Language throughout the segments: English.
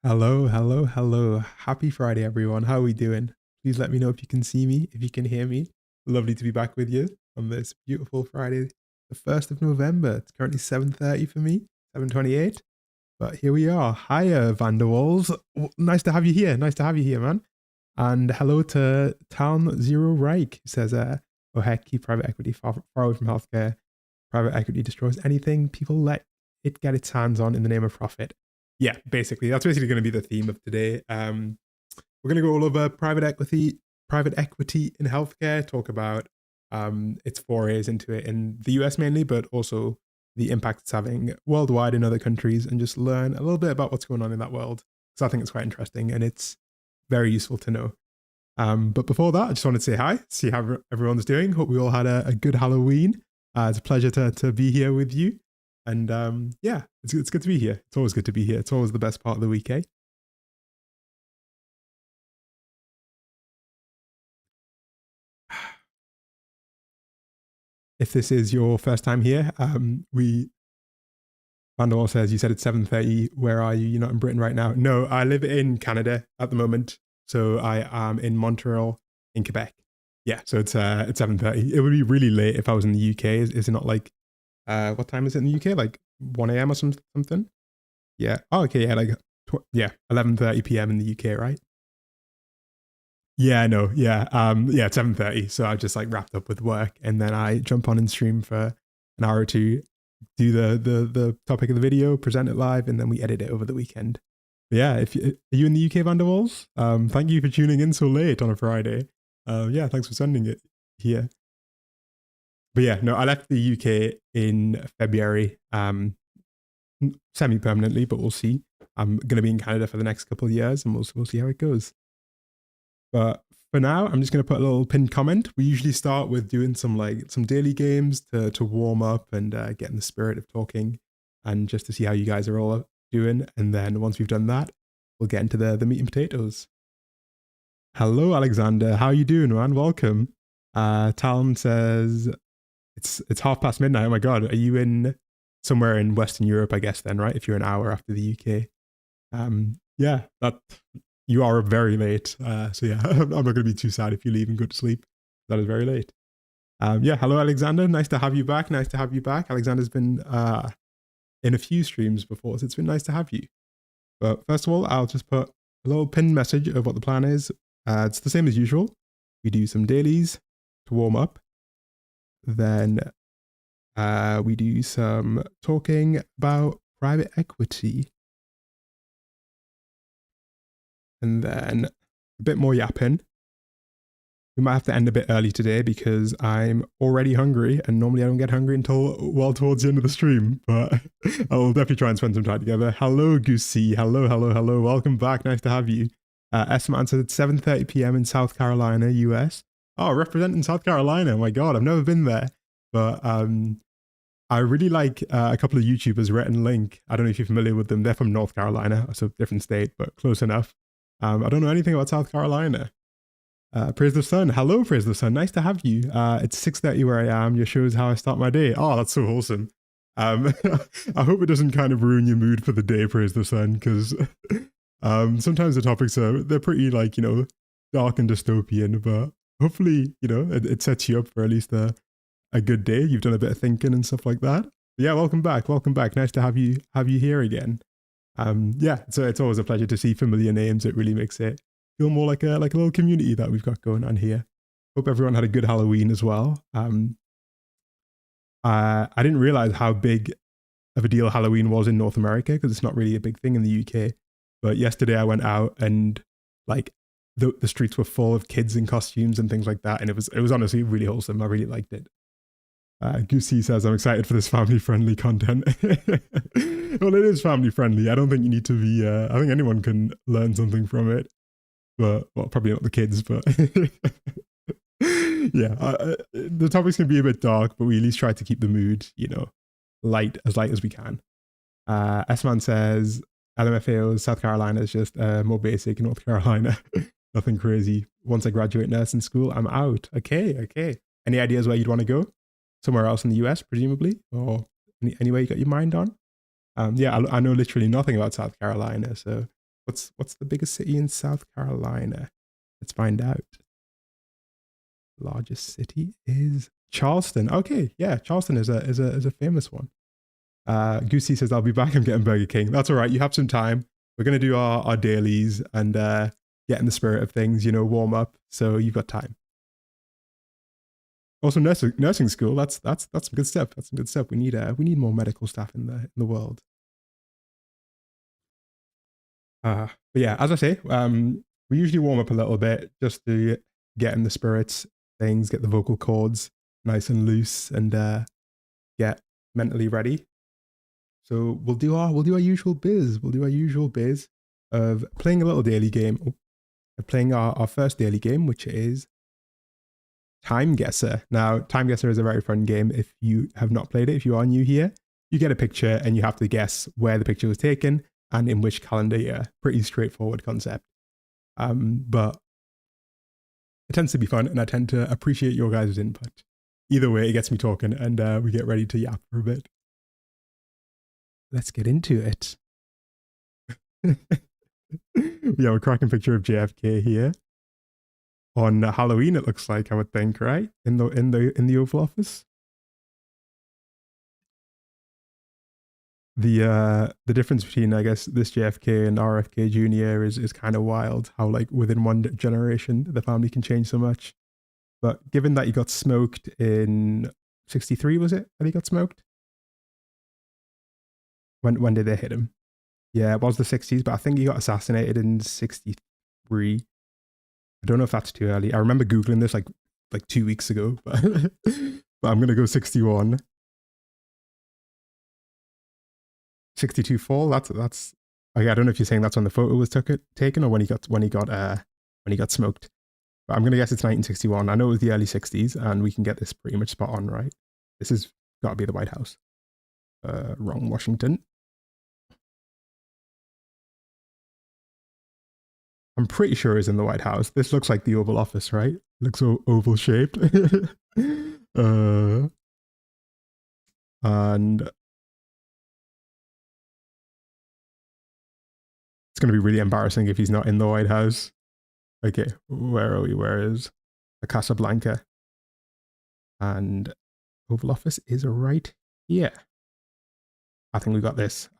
Hello, hello, hello. Happy Friday, everyone. How are we doing? Please let me know if you can see me, if you can hear me. Lovely to be back with you on this beautiful Friday, the 1st of November. It's currently 7:30 for me, 7:28. But here we are. Hiya, Vanderwalls. Nice to have you here. Nice to have you here, man. And hello to Town Zero Reich, who says, oh heck, keep private equity far away from healthcare. Private equity destroys anything people let it get its hands on in the name of profit. Yeah, basically, that's basically going to be the theme of today. We're going to go all over private equity in healthcare, talk about its forays into it in the US mainly, but also the impact it's having worldwide in other countries, and just learn a little bit about what's going on in that world. Because I think it's quite interesting and it's very useful to know. But before that, I just wanted to say hi, see how everyone's doing. Hope we all had a good Halloween. It's a pleasure to be here with you. And yeah, it's good to be here. It's always good to be here. It's always the best part of the week, eh? If this is your first time here, Vandal says, you said it's 7:30. Where are you? You're not in Britain right now. No, I live in Canada at the moment. So I am in Montreal, in Quebec. Yeah, so it's 7:30. It would be really late if I was in the UK. Is it not like, what time is it in the UK? Like 1 a.m. or something? Yeah. Oh, okay. Yeah, like, yeah, 11:30 p.m. in the UK, right? Yeah, no, yeah, yeah, it's 7:30. So I just like wrapped up with work, and then I jump on and stream for an hour or two, do the topic of the video, present it live, and then we edit it over the weekend. But yeah, if you, are you in the UK, Vanderwalls? Thank you for tuning in so late on a Friday. Yeah, thanks for sending it here. But yeah, no, I left the UK in February, semi-permanently, but we'll see. I'm gonna be in Canada for the next couple of years, and we'll see how it goes. But for now, I'm just going to put a little pinned comment. We usually start with doing some daily games to warm up and get in the spirit of talking, and just to see how you guys are all doing. And then once we've done that, we'll get into the meat and potatoes. Hello, Alexander. How are you doing, man? Welcome. Talon says it's midnight. Oh my god, are you in somewhere in Western Europe? I guess then, right? If you're an hour after the UK. Yeah, that you are very late. So yeah, I'm not going to be too sad if you leave and go to sleep. That is very late. Yeah, hello, Alexander. Nice to have you back. Nice to have you back. Alexander's been in a few streams before, so it's been nice to have you. But first of all, I'll just put a little pinned message of what the plan is. It's the same as usual. We do some dailies to warm up. Then we do some talking about private equity. And then a bit more yapping. We might have to end a bit early today because I'm already hungry, and normally I don't get hungry until well towards the end of the stream, but I'll definitely try and spend some time together. Hello, Goosey. Hello, hello, hello. Welcome back. Nice to have you. S-Man said it's 7:30 p.m. in South Carolina, US. Oh, representing South Carolina. My God, I've never been there. But I really like a couple of YouTubers, Rhett and Link. I don't know if you're familiar with them. They're from North Carolina, so different state, but close enough. I don't know anything about South Carolina. Praise the Sun. Hello, Praise the Sun. Nice to have you. It's 6:30 where I am. Your show is how I start my day. Oh, that's so wholesome. I hope it doesn't kind of ruin your mood for the day, Praise the Sun, because sometimes the topics they're pretty like, dark and dystopian, but hopefully, it sets you up for at least a good day. You've done a bit of thinking and stuff like that. But yeah, welcome back. Welcome back. Nice to have you here again. Yeah, so it's always a pleasure to see familiar names. It really makes it feel more like a little community that we've got going on here. Hope everyone had a good Halloween as well. I didn't realize how big of a deal Halloween was in North America, because it's not really a big thing in the UK. But yesterday I went out, and like the streets were full of kids in costumes and things like that, and it was honestly really wholesome. I really liked it. Goosey says, I'm excited for this family-friendly content. Well, it is family-friendly. I don't think you need to be... I think anyone can learn something from it. But, well, probably not the kids, but... yeah, the topics can be a bit dark, but we at least try to keep the mood, light as we can. S-Man says, LMFAO, South Carolina is just more basic North Carolina. Nothing crazy. Once I graduate nursing school, I'm out. Okay. Any ideas where you'd want to go? Somewhere else in the US, presumably, or anywhere you got your mind on? Yeah, I know literally nothing about South Carolina. So What's the biggest city in South Carolina? Let's find out. Largest city is Charleston. Okay, yeah, Charleston is a famous one. Goosey says, I'll be back. I'm getting Burger King. That's all right. You have some time. We're going to do our dailies and get in the spirit of things, you know, warm up. So you've got time. Also, nursing school. That's some good stuff. That's some good stuff. We need more medical staff in the world. But yeah, as I say, we usually warm up a little bit just to get in the spirits, things, get the vocal cords nice and loose, and get mentally ready. So we'll do our usual biz. We'll do our usual biz of playing a little daily game, playing our first daily game, which is Time Guesser. Now, Time Guesser is a very fun game. If you have not played it, if you are new here, you get a picture and you have to guess where the picture was taken and in which calendar year. Pretty straightforward concept. But it tends to be fun and I tend to appreciate your guys' input. Either way, it gets me talking and we get ready to yap for a bit. Let's get into it. We have a cracking picture of JFK here. On Halloween, it looks like, I would think, right? In the Oval Office. The difference between, I guess, this JFK and RFK Jr. is kind of wild. How like within one generation the family can change so much. But given that he got smoked in '63, was it? That he got smoked? When did they hit him? Yeah, it was the '60s, but I think he got assassinated in '63. I don't know if that's too early. I remember Googling this like 2 weeks ago, but I'm going to go 61. 62 fall. That's okay, I don't know if you're saying that's when the photo was taken or when he got smoked. But I'm going to guess it's 1961. I know it was the early 60s and we can get this pretty much spot on, right? This has got to be the White House. Wrong, Washington. I'm pretty sure it's in the White House. This looks like the Oval Office, right? Looks so oval shaped. And it's going to be really embarrassing if he's not in the White House. Okay, where are we? Where is Casablanca? And Oval Office is right here. I think we got this.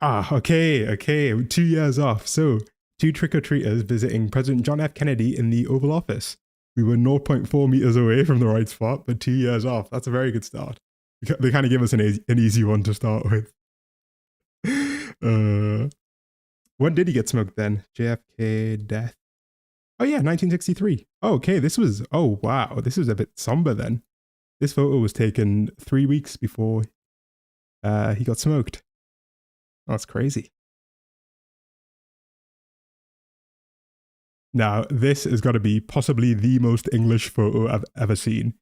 Okay. 2 years off. So, 2 trick-or-treaters visiting President John F. Kennedy in the Oval Office. We were 0.4 meters away from the right spot, but 2 years off. That's a very good start. They kind of give us an easy one to start with. When did he get smoked then? JFK death. Oh yeah, 1963. Oh, okay, oh wow, this was a bit somber then. This photo was taken 3 weeks before he got smoked. Oh, that's crazy. Now, this has got to be possibly the most English photo I've ever seen.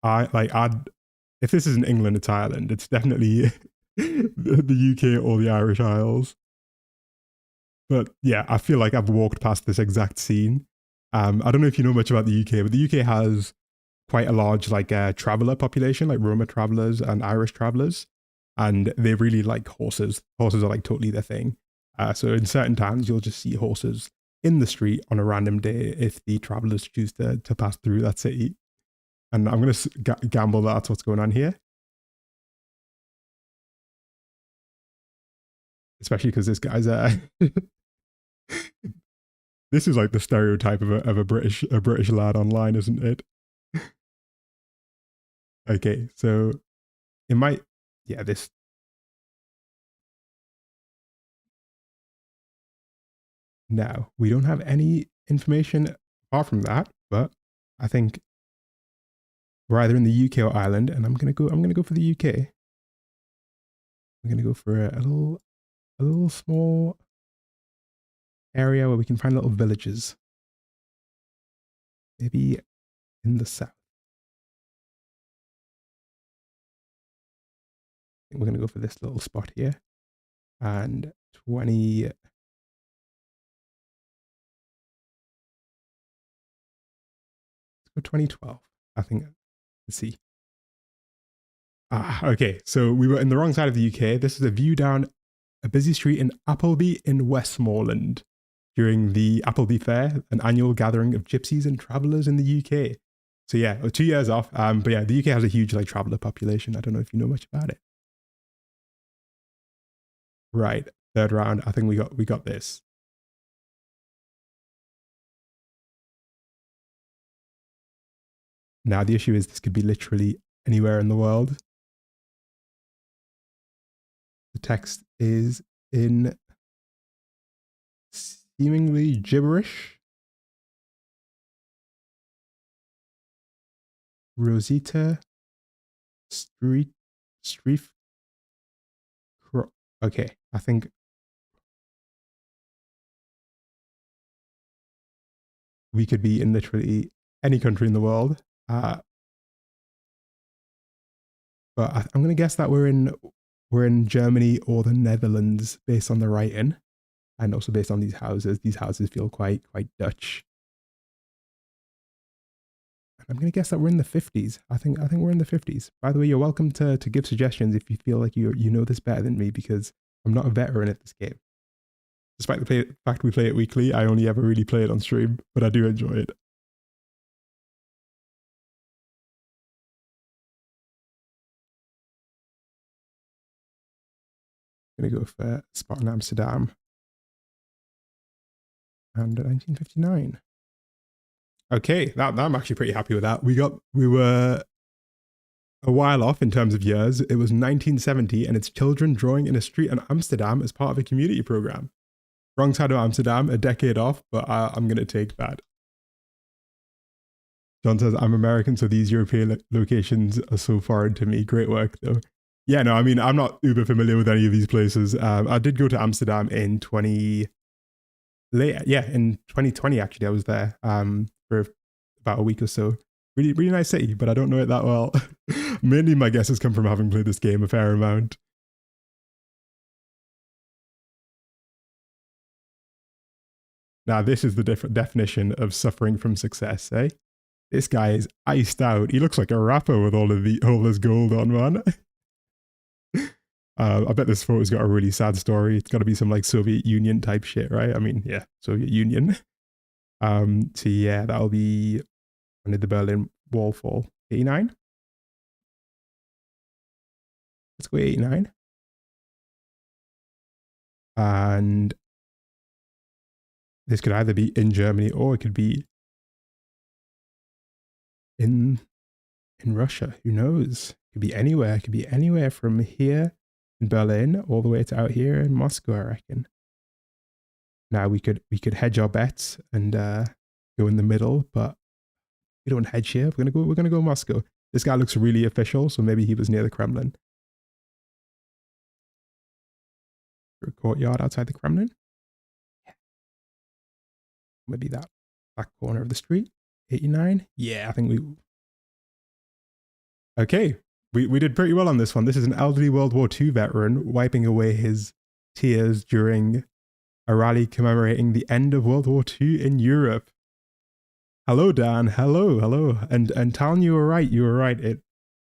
If this isn't England, it's Ireland. It's definitely the UK or the Irish Isles. But yeah, I feel like I've walked past this exact scene. I don't know if you know much about the UK, but the UK has quite a large traveler population, like Roma travelers and Irish travelers, and they really like horses. Horses are like totally their thing. So in certain times, you'll just see horses in the street on a random day if the travelers choose to pass through that city. And I'm going to gamble that's what's going on here. Especially because this guy's this is like the stereotype of a British lad online, isn't it? Okay, so it might, yeah, this. Now, we don't have any information apart from that, but I think we're either in the UK or Ireland, and I'm gonna go for the UK. I'm gonna go for a little small area where we can find little villages. Maybe in the south. I think we're gonna go for this little spot here. And 20. Let's go 2012. I think. Let's see. Okay. So we were in the wrong side of the UK. This is a view down a busy street in Appleby in Westmoreland during the Appleby Fair, an annual gathering of gypsies and travellers in the UK. So yeah, 2 years off. But yeah, the UK has a huge like traveller population. I don't know if you know much about it. Right, third round. I think we got this. Now the issue is this could be literally anywhere in the world. The text is in seemingly gibberish. Rosita Street. Okay, I think we could be in literally any country in the world. But I'm going to guess that we're in Germany or the Netherlands based on the writing, and also based on these houses. These houses feel quite Dutch. I'm going to guess that we're in the 50s. I think we're in the 50s. By the way, you're welcome to give suggestions if you feel like you know this better than me, because I'm not a veteran at this game. Despite the fact we play it weekly, I only ever really play it on stream, but I do enjoy it. I'm going to go for spot in Amsterdam and 1959. Okay, that I'm actually pretty happy with that. We were a while off in terms of years. It was 1970, and it's children drawing in a street in Amsterdam as part of a community program. Wrong side of Amsterdam, a decade off, but I'm going to take that. John says, I'm American, so these European locations are so foreign to me. Great work, though. Yeah, no, I mean, I'm not uber familiar with any of these places. I did go to Amsterdam in 2020, actually. I was there for about a week or so. Really, really nice city, but I don't know it that well. Mainly my guesses come from having played this game a fair amount. Now, this is the definition of suffering from success, eh? This guy is iced out. He looks like a rapper with all this gold on, man. I bet this photo's got a really sad story. It's got to be some like Soviet Union type shit, right? I mean, yeah, Soviet Union. So yeah, that'll be when did the Berlin Wall fall? 89? Let's go 89. And this could either be in Germany or it could be in Russia. Who knows? It could be anywhere. It could be anywhere from here in Berlin all the way to out here in Moscow, I reckon. Now we could hedge our bets and go in the middle, but we don't hedge here. We're gonna go Moscow. This guy looks really official, so maybe he was near the Kremlin. A courtyard outside the Kremlin. Yeah. Maybe that back corner of the street. 89. Yeah, I think we. Okay, we did pretty well on this one. This is an elderly World War II veteran wiping away his tears during a rally commemorating the end of World War II in Europe. Hello, Dan. Hello. And Talon, you were right.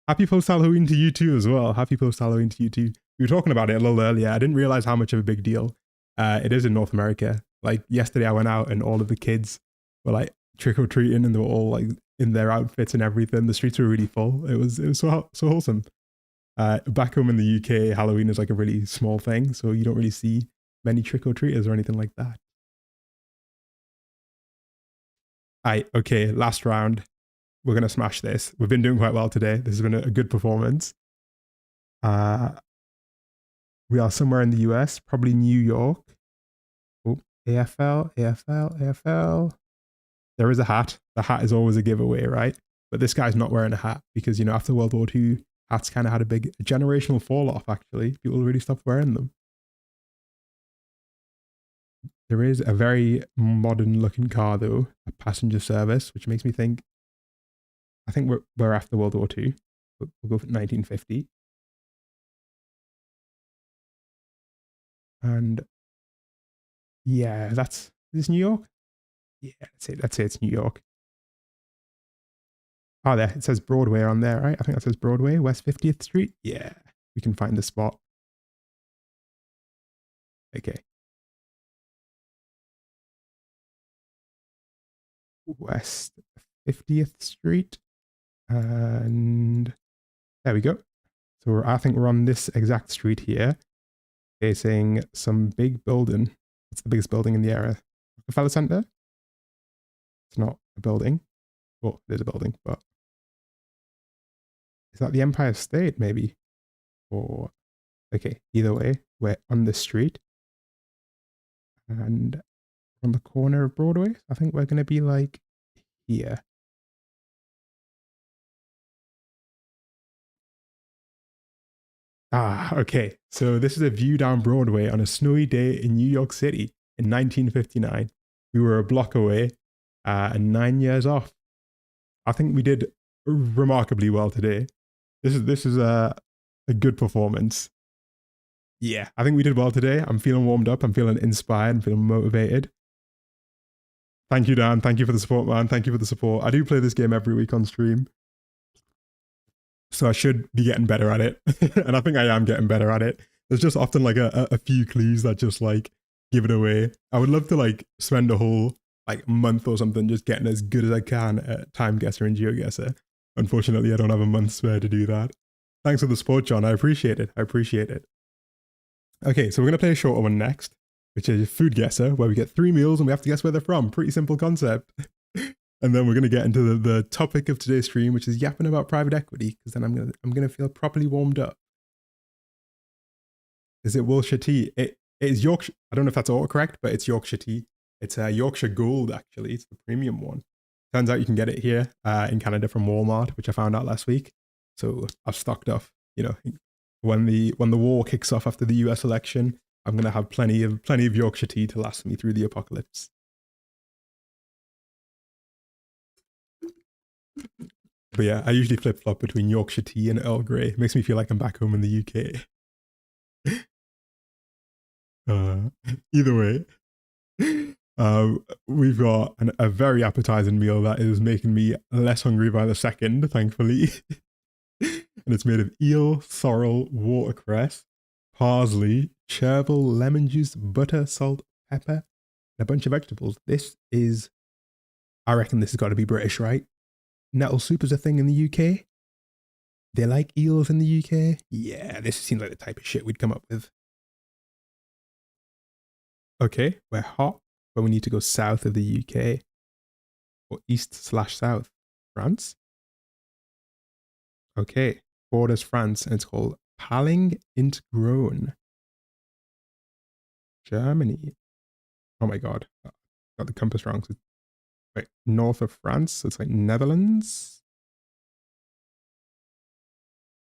Happy post Halloween to you too as well. Happy post Halloween to you too. We were talking about it a little earlier. I didn't realize how much of a big deal it is in North America. Like yesterday, I went out and all of the kids were like trick or treating, and they were all like in their outfits and everything. The streets were really full. It was so wholesome. Back home in the UK, Halloween is like a really small thing, so you don't really see many trick or treaters or anything like that. Okay, last round. We're gonna smash this. We've been doing quite well today. This has been a good performance. We are somewhere in the US, probably New York. Oh, AFL. There is a hat. The hat is always a giveaway, right? But this guy's not wearing a hat because, after World War II, hats kind of had a big generational fall off, actually. People really stopped wearing them. There is a very modern looking car, though, a passenger service, which makes me think, I think we're after World War II. We'll go for 1950. And yeah, is this New York? Yeah, let's say it's New York. Oh, there, it says Broadway on there, right? I think that says Broadway, West 50th Street. Yeah, we can find the spot. Okay. West 50th Street. And there we go. So I think we're on this exact street here, facing some big building. It's the biggest building in the area. Rockefeller Center? It's not a building. Well, it is a building, but is that the Empire State, maybe? Or, okay, either way, we're on this street and on the corner of Broadway. I think we're going to be like here. Ah, okay. So this is a view down Broadway on a snowy day in New York City in 1959. We were a block away and 9 years off. I think we did remarkably well today. This is a good performance. Yeah, I think we did well today. I'm feeling warmed up. I'm feeling inspired. I'm feeling motivated. Thank you, Dan. Thank you for the support, man. Thank you for the support. I do play this game every week on stream, so I should be getting better at it. And I think I am getting better at it. There's just often like a few clues that just like give it away. I would love to like spend a whole like month or something just getting as good as I can at Time Guesser and GeoGuessr. Unfortunately, I don't have a month spare to do that. Thanks for the support, John. I appreciate it. I appreciate it. Okay, so we're going to play a shorter one next, which is Food Guesser, where we get 3 meals and we have to guess where they're from. Pretty simple concept. And then we're going to get into the topic of today's stream, which is yapping about private equity, because then I'm gonna feel properly warmed up. Is it Wilshire tea? It is Yorkshire. I don't know if that's autocorrect, but it's Yorkshire tea. It's Yorkshire Gold, actually. It's the premium one. Turns out you can get it here in Canada from Walmart, which I found out last week. So I've stocked up. You know, when the war kicks off after the US election, I'm gonna have plenty of Yorkshire tea to last me through the apocalypse. But yeah, I usually flip flop between Yorkshire tea and Earl Grey. It makes me feel like I'm back home in the UK. Either way, we've got a very appetizing meal that is making me less hungry by the second, thankfully. And it's made of eel, sorrel, watercress, parsley, chervil, lemon juice, butter, salt, pepper, and a bunch of vegetables. I reckon this has got to be British, right? Nettle soup is a thing in the UK. They like eels in the UK. Yeah, this seems like the type of shit we'd come up with. Okay, we're hot, but we need to go south of the UK. Or east/south. France? Okay, borders France, and it's called Paling int Groen. Germany. Oh my god. Got the compass wrong. Wait, north of France? So it's like Netherlands?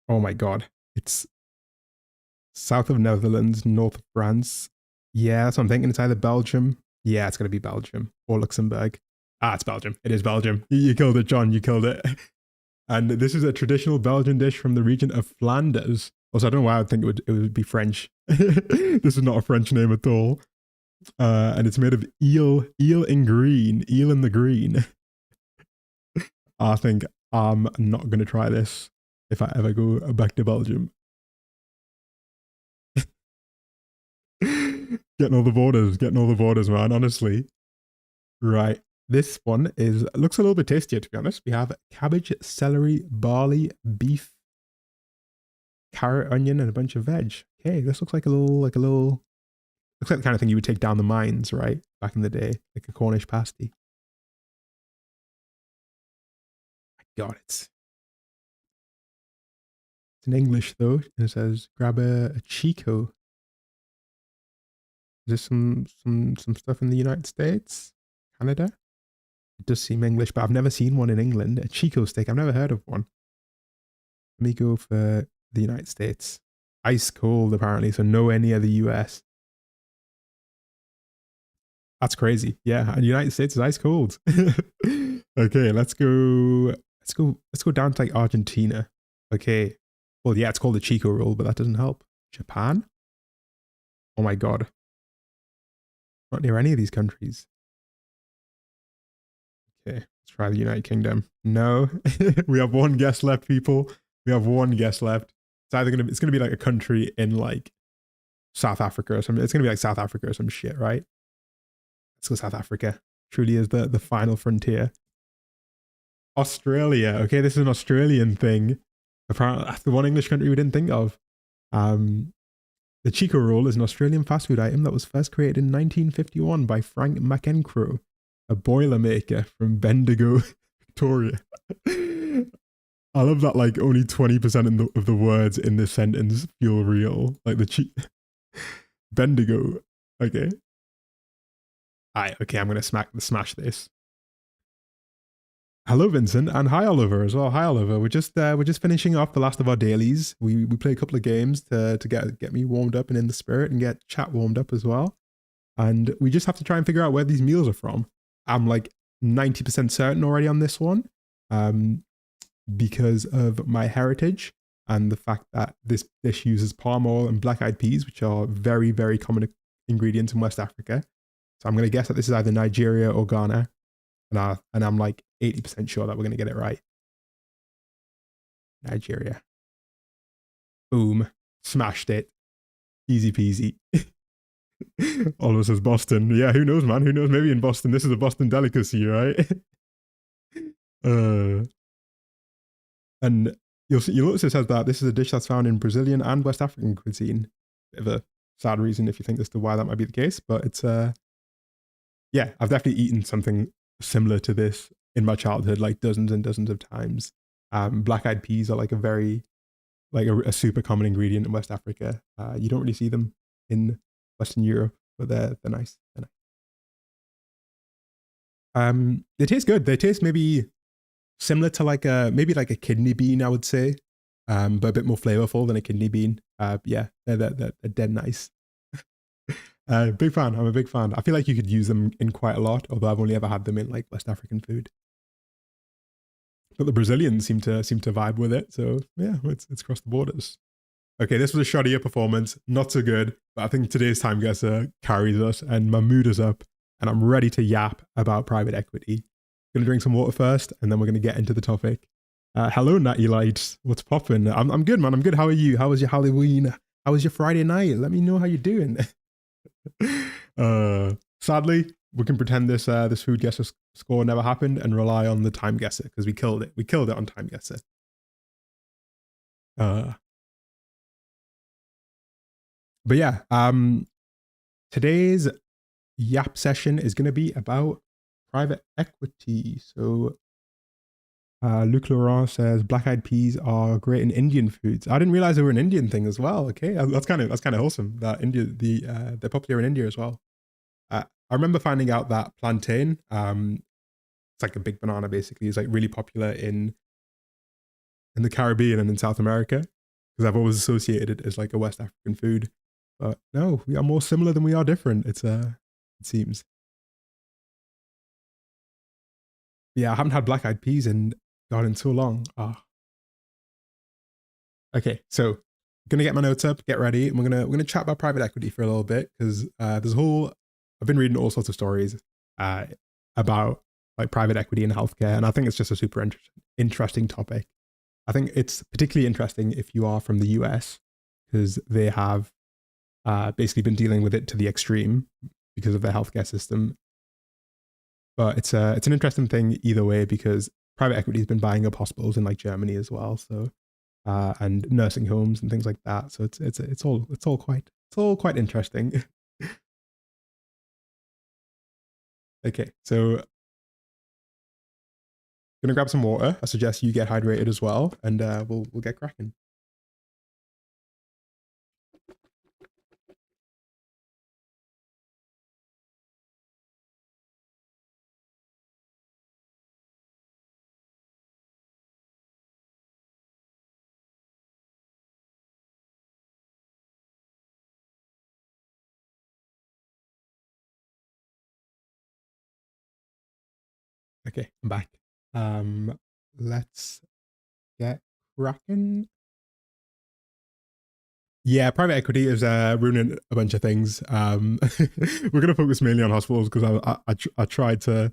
Oh my god. It's south of Netherlands, north of France. Yeah, that's what I'm thinking. It's either Belgium. Yeah, it's going to be Belgium or Luxembourg. Ah, it's Belgium. It is Belgium. You killed it, John. You killed it. And this is a traditional Belgian dish from the region of Flanders. Also, I don't know why I would think it would be French. This is not a French name at all. And it's made of eel in the green. I think I'm not going to try this if I ever go back to Belgium. Getting all the borders, man, honestly. Right. This one looks a little bit tastier, to be honest. We have cabbage, celery, barley, beef, carrot, onion, and a bunch of veg. Okay, this looks like a little, looks like the kind of thing you would take down the mines, right? Back in the day, like a Cornish pasty. My God, it's in English though, and it says grab a Chico. Is this some stuff in the United States, Canada? It does seem English, but I've never seen one in England. A Chico steak, I've never heard of one. Let me go for the United States. Ice cold, apparently, so nowhere near the US. That's crazy. Yeah, and the United States is ice cold. Okay, let's go down to like Argentina. Okay. Well, yeah, it's called the Chico roll, but that doesn't help. Japan? Oh my god. Not near any of these countries. Okay, let's try the United Kingdom. No. We have one guess left, people. We have one guess left. It's gonna be like a country in like South Africa or something. It's gonna be like South Africa or some shit, right? Let's go South Africa. Truly is the final frontier. Australia. Okay, this is an Australian thing. Apparently, that's the one English country we didn't think of. Um, the Chico roll is an Australian fast food item that was first created in 1951 by Frank McEncroe, a boilermaker from Bendigo, Victoria. I love that like only 20% of the words in this sentence feel real. Like Bendigo. Okay. Alright, okay, I'm gonna smash this. Hello, Vincent, and hi, Oliver, as well. Hi, Oliver. We're just finishing off the last of our dailies. We play a couple of games to get me warmed up and in the spirit, and get chat warmed up as well. And we just have to try and figure out where these meals are from. I'm like 90% certain already on this one, because of my heritage and the fact that this dish uses palm oil and black-eyed peas, which are very, very common ingredients in West Africa. So I'm going to guess that this is either Nigeria or Ghana. And I'm like 80% sure that we're going to get it right. Nigeria. Boom. Smashed it. Easy peasy. Oliver says Boston. Yeah, who knows, man? Who knows? Maybe in Boston, this is a Boston delicacy, right? And you'll notice it says that this is a dish that's found in Brazilian and West African cuisine. Bit of a sad reason if you think as to why that might be the case, but it's yeah, I've definitely eaten something similar to this in my childhood, like dozens and dozens of times. Black-eyed peas are like a super common ingredient in West Africa. You don't really see them in Western Europe, but they're nice. They're nice. They taste good. They taste maybe similar to like a kidney bean, I would say, but a bit more flavorful than a kidney bean. Yeah, they're dead nice. Big fan. I'm a big fan. I feel like you could use them in quite a lot, although I've only ever had them in like West African food. But the Brazilians seem to vibe with it, so yeah, it's crossed the borders. Okay, this was a shoddier performance, not so good, but I think today's time guesser carries us, and my mood is up, and I'm ready to yap about private equity. Gonna drink some water first, and then we're gonna get into the topic. Hello, Natty Lights. What's poppin'? I'm good, man. I'm good. How are you? How was your Halloween? How was your Friday night? Let me know how you're doing. Sadly, we can pretend this food guesser score never happened and rely on the time guesser because we killed it. We killed it on time guesser. But yeah, today's yap session is going to be about private equity. So Luc Laurent says black-eyed peas are great in Indian foods. I didn't realize they were an Indian thing as well. Okay, that's kind of wholesome. That they're popular in India as well. I remember finding out that plantain, it's like a big banana basically, is like really popular in the Caribbean and in South America, because I've always associated it as like a West African food. But no, we are more similar than we are different. It seems. Yeah, I haven't had black-eyed peas in so long. Oh. Okay, so I'm gonna get my notes up, get ready, and we're gonna chat about private equity for a little bit, because I've been reading all sorts of stories about like private equity in healthcare, and I think it's just a super interesting topic. I think it's particularly interesting if you are from the US, because they have basically been dealing with it to the extreme because of their healthcare system. But it's an interesting thing either way, because private equity has been buying up hospitals in like Germany as well, so and nursing homes and things like that. So it's all quite interesting. Okay, so gonna grab some water. I suggest you get hydrated as well, and we'll get cracking. Okay, I'm back. Let's get cracking. Yeah, private equity is ruining a bunch of things. We're gonna focus mainly on hospitals because I tried to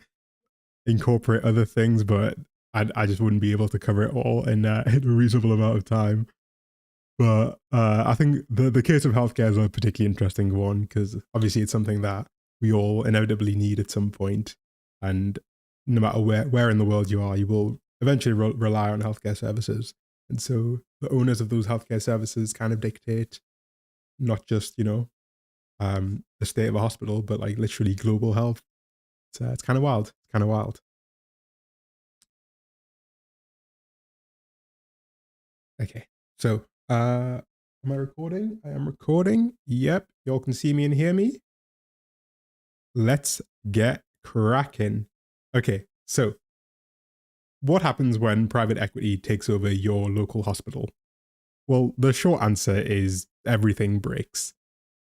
incorporate other things, but I just wouldn't be able to cover it all in a reasonable amount of time. But I think the case of healthcare is a particularly interesting one because obviously it's something that we all inevitably need at some point, and no matter where in the world you are, you will eventually rely on healthcare services. And so the owners of those healthcare services kind of dictate not just the state of a hospital, but like literally global health. So it's kind of wild. It's kind of wild. Okay, so am I recording? I am recording. Yep, y'all can see me and hear me. Let's get cracking. Okay, so what happens when private equity takes over your local hospital? Well, the short answer is everything breaks.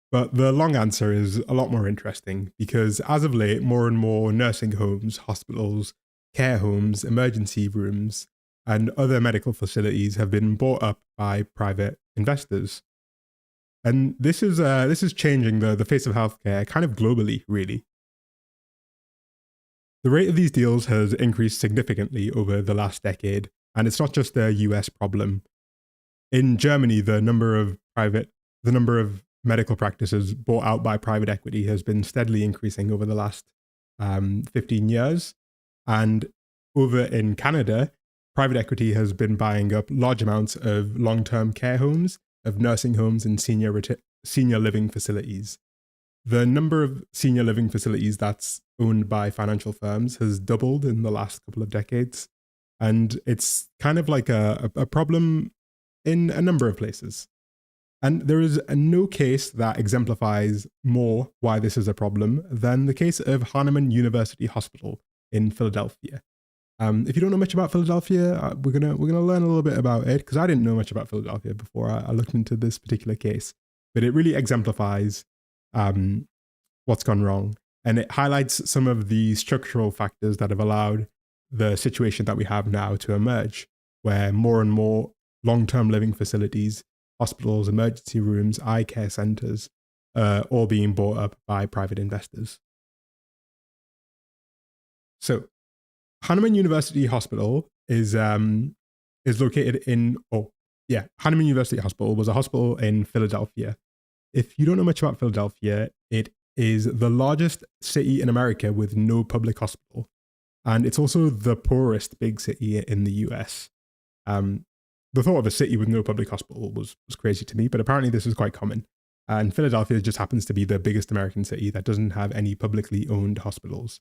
But the long answer is a lot more interesting because as of late, more and more nursing homes, hospitals, care homes, emergency rooms, and other medical facilities have been bought up by private investors. And this is changing the face of healthcare kind of globally, really. The rate of these deals has increased significantly over the last decade, and it's not just a US problem. In Germany, the number of medical practices bought out by private equity has been steadily increasing over the last 15 years. And over in Canada, private equity has been buying up large amounts of long-term care homes, of nursing homes, and senior living facilities. The number of senior living facilities that's owned by financial firms has doubled in the last couple of decades. And it's kind of like a problem in a number of places. And there is no case that exemplifies more why this is a problem than the case of Hahnemann University Hospital in Philadelphia. If you don't know much about Philadelphia, we're gonna learn a little bit about it because I didn't know much about Philadelphia before I looked into this particular case. But it really exemplifies what's gone wrong, and it highlights some of the structural factors that have allowed the situation that we have now to emerge, where more and more long-term living facilities, hospitals, emergency rooms, eye care centers, all being bought up by private investors. So, Hahnemann University Hospital is located in Hahnemann University Hospital was a hospital in Philadelphia. If you don't know much about Philadelphia, it is the largest city in America with no public hospital, and it's also the poorest big city in the US. The thought of a city with no public hospital was crazy to me, but apparently this is quite common. And Philadelphia just happens to be the biggest American city that doesn't have any publicly owned hospitals.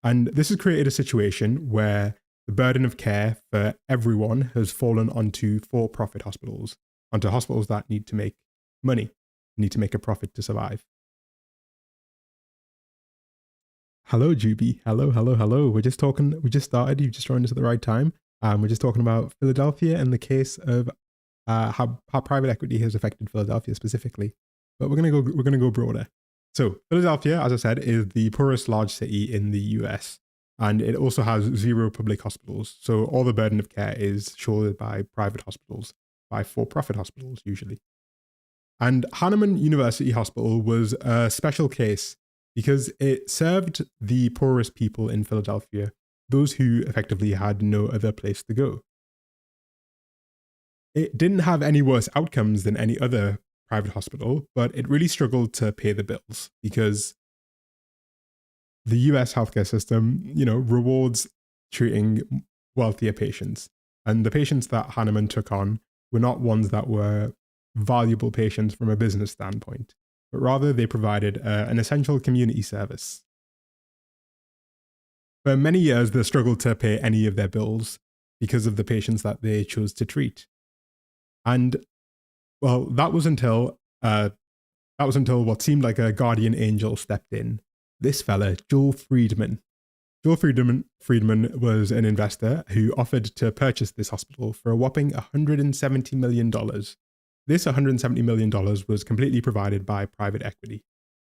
And this has created a situation where the burden of care for everyone has fallen onto for-profit hospitals, onto hospitals that need to make money, need to make a profit to survive. Hello, Juby. Hello. We just started. You just joined us at the right time. We're just talking about Philadelphia and the case of how private equity has affected Philadelphia specifically. But we're gonna go broader. So Philadelphia, as I said, is the poorest large city in the US, and it also has 0 public hospitals. So all the burden of care is shouldered by private hospitals, by for-profit hospitals usually. And Hahnemann University Hospital was a special case because it served the poorest people in Philadelphia, those who effectively had no other place to go. It didn't have any worse outcomes than any other private hospital, but it really struggled to pay the bills because the US healthcare system, rewards treating wealthier patients. And the patients that Hahnemann took on were not ones that were valuable patients from a business standpoint, but rather they provided an essential community service. For many years, they struggled to pay any of their bills because of the patients that they chose to treat. And well, that was until what seemed like a guardian angel stepped in. This fella, Joel Friedman. Joel Friedman was an investor who offered to purchase this hospital for a whopping $170 million. This $170 million was completely provided by private equity,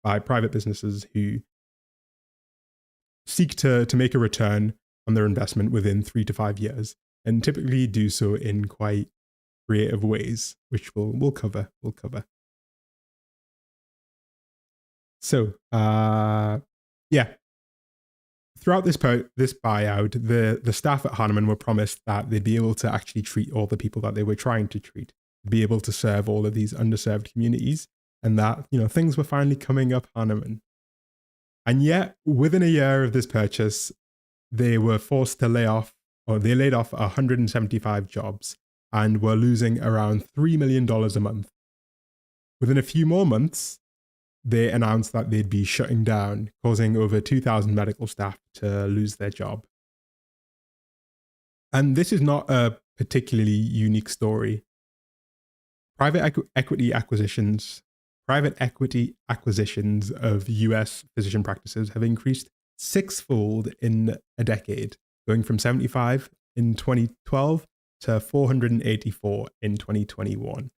by private businesses who seek to make a return on their investment within 3 to 5 years, and typically do so in quite creative ways, which we'll cover. So, throughout this buyout, the staff at Hahnemann were promised that they'd be able to actually treat all the people that they were trying to treat. be able to serve all of these underserved communities, and that, things were finally coming up Hahnemann. And yet, within a year of this purchase, they were forced to they laid off 175 jobs and were losing around $3 million a month. Within a few more months, they announced that they'd be shutting down, causing over 2,000 medical staff to lose their job. And this is not a particularly unique story. Private equity acquisitions of US physician practices have increased sixfold in a decade, going from 75 in 2012 to 484 in 2021.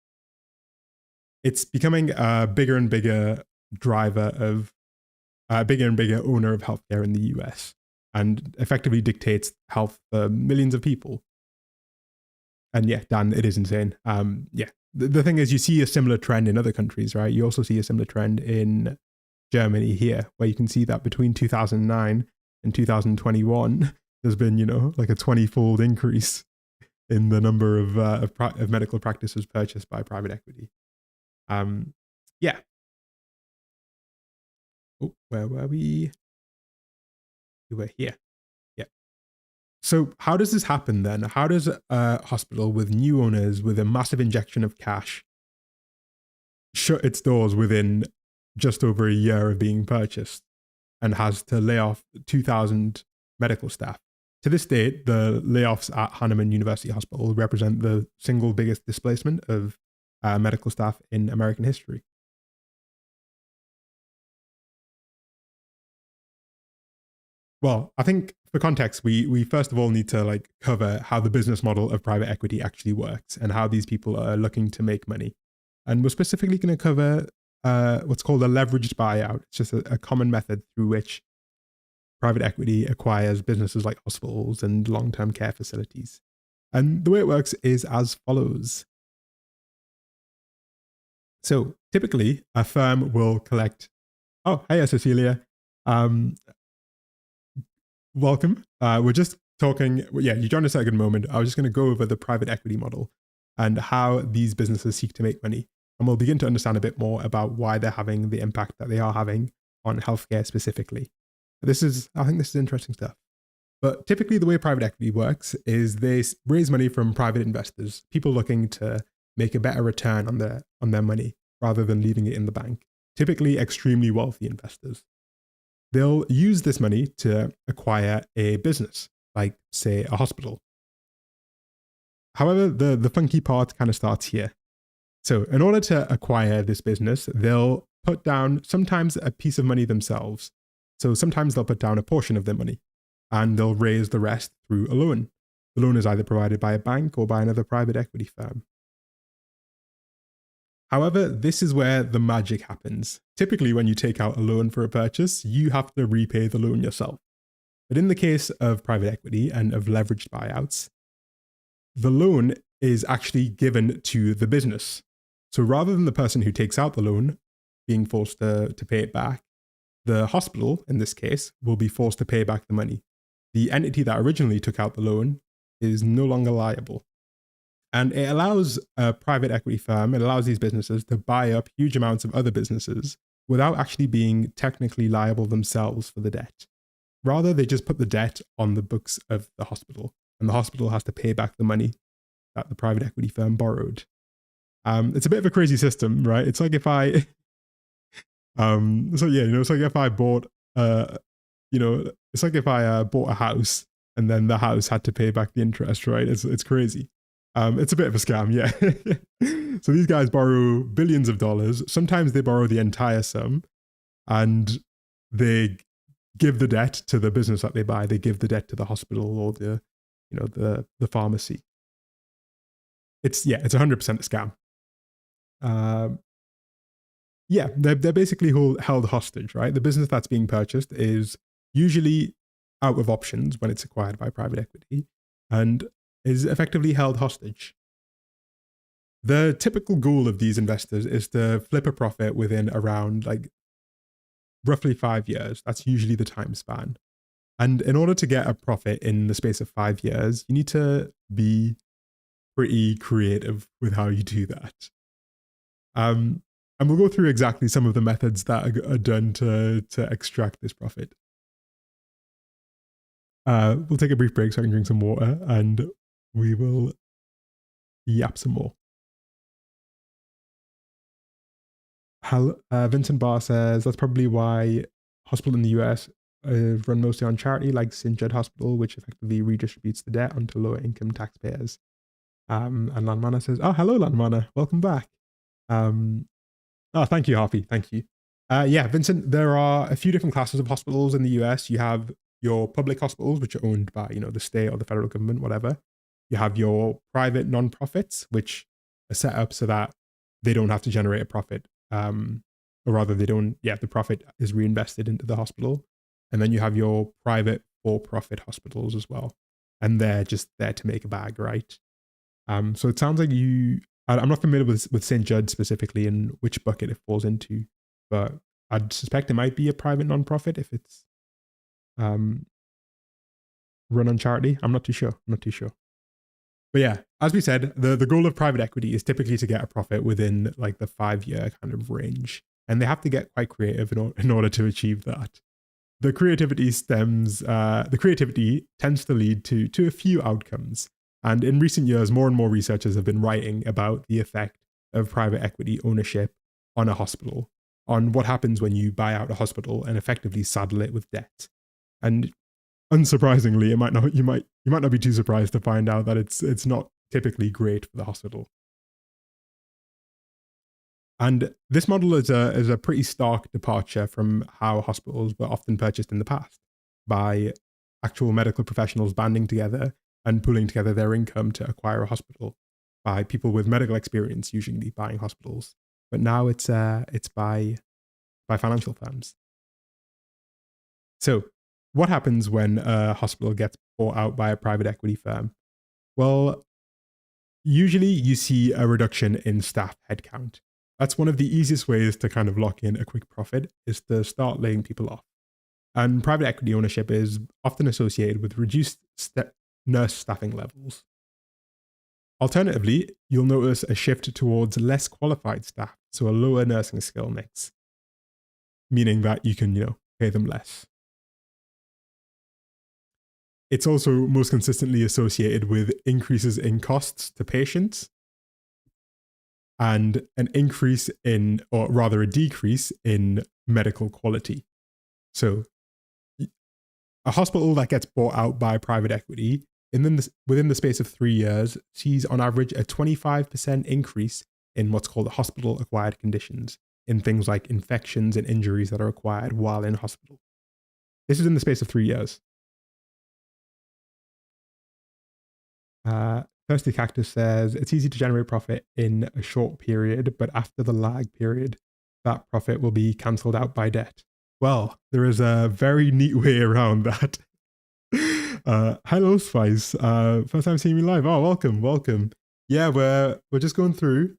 It's becoming a bigger and bigger driver of bigger and bigger owner of healthcare in the US, and effectively dictates health for millions of people. And yeah, Dan, it is insane. The thing is, you see a similar trend in other countries, right? You also see a similar trend in Germany here, where you can see that between 2009 and 2021, there's been, like a 20-fold increase in the number of medical practices purchased by private equity. Yeah. Oh, where were we? We were here. Yeah. So how does this happen then? How does a hospital with new owners, with a massive injection of cash, shut its doors within just over a year of being purchased and has to lay off 2,000 medical staff? To this date, the layoffs at Hahnemann University Hospital represent the single biggest displacement of medical staff in American history. Well, I think for context, we first of all need to cover how the business model of private equity actually works and how these people are looking to make money. And we're specifically going to cover what's called a leveraged buyout. It's just a common method through which private equity acquires businesses like hospitals and long-term care facilities. And the way it works is as follows. So typically, a firm will collect. Oh, hey, Cecilia. Welcome. We're just talking. Yeah, you joined us at a good moment. I was just going to go over the private equity model and how these businesses seek to make money. And we'll begin to understand a bit more about why they're having the impact that they are having on healthcare specifically. I think this is interesting stuff. But typically the way private equity works is they raise money from private investors, people looking to make a better return on their money rather than leaving it in the bank, typically extremely wealthy investors. They'll use this money to acquire a business, like, say, a hospital. However, the funky part kind of starts here. So in order to acquire this business, they'll put down sometimes a piece of money themselves. So sometimes they'll put down a portion of their money and they'll raise the rest through a loan. The loan is either provided by a bank or by another private equity firm. However, this is where the magic happens. Typically, when you take out a loan for a purchase, you have to repay the loan yourself. But in the case of private equity and of leveraged buyouts, the loan is actually given to the business. So rather than the person who takes out the loan being forced to pay it back, the hospital, in this case, will be forced to pay back the money. The entity that originally took out the loan is no longer liable. And it allows a private equity firm, it allows these businesses to buy up huge amounts of other businesses without actually being technically liable themselves for the debt. Rather, they just put the debt on the books of the hospital, and the hospital has to pay back the money that the private equity firm borrowed. It's a bit of a crazy system, right? It's like if I, it's like if I bought, it's like if I bought a house and then the house had to pay back the interest, right? It's crazy. It's a bit of a scam, yeah. So these guys borrow billions of dollars. Sometimes they borrow the entire sum, and they give the debt to the business that they buy. They give the debt to the hospital or the pharmacy. It's 100% a scam. They're basically held hostage, right? The business that's being purchased is usually out of options when it's acquired by private equity and is effectively held hostage. The typical goal of these investors is to flip a profit within around roughly 5 years. That's usually the time span. And in order to get a profit in the space of 5 years, you need to be pretty creative with how you do that. And we'll go through exactly some of the methods that are done to extract this profit. We'll take a brief break so I can drink some water, and we will yap some more. Vincent Barr says that's probably why hospitals in the US run mostly on charity, like St. Jude Hospital, which effectively redistributes the debt onto lower income taxpayers. And Landmana says, "Oh, hello, Landmana. Welcome back." Thank you, Harpy. Thank you. Yeah, Vincent, there are a few different classes of hospitals in the US. You have your public hospitals, which are owned by, the state or the federal government, whatever. You have your private non-profits, which are set up so that they don't have to generate a profit. Or rather, the profit is reinvested into the hospital. And then you have your private for-profit hospitals as well. And they're just there to make a bag, right? So it sounds like I'm not familiar with St. Jude specifically and which bucket it falls into, but I'd suspect it might be a private nonprofit if it's run on charity. I'm not too sure. But yeah, as we said, the goal of private equity is typically to get a profit within like the 5-year kind of range. And they have to get quite creative in order to achieve that. The creativity tends to lead to a few outcomes. And in recent years, more and more researchers have been writing about the effect of private equity ownership on a hospital, on what happens when you buy out a hospital and effectively saddle it with debt. And unsurprisingly, you might not be too surprised to find out that it's not typically great for the hospital. And this model is a pretty stark departure from how hospitals were often purchased in the past, by actual medical professionals banding together and pooling together their income to acquire a hospital, by people with medical experience usually buying hospitals. But now it's by financial firms. So what happens when a hospital gets bought out by a private equity firm? Well, usually you see a reduction in staff headcount. That's one of the easiest ways to kind of lock in a quick profit, is to start laying people off. And private equity ownership is often associated with reduced nurse staffing levels. Alternatively, you'll notice a shift towards less qualified staff, so a lower nursing skill mix, meaning that you can, pay them less. It's also most consistently associated with increases in costs to patients and a decrease in medical quality. So a hospital that gets bought out by private equity within the space of 3 years sees on average a 25% increase in what's called hospital-acquired conditions, in things like infections and injuries that are acquired while in hospital. This is in the space of 3 years. Thirsty Cactus says, it's easy to generate profit in a short period, but after the lag period, that profit will be cancelled out by debt. Well, there is a very neat way around that. Hello, Spice. First time seeing me live. Oh, welcome. Yeah, we're just going through.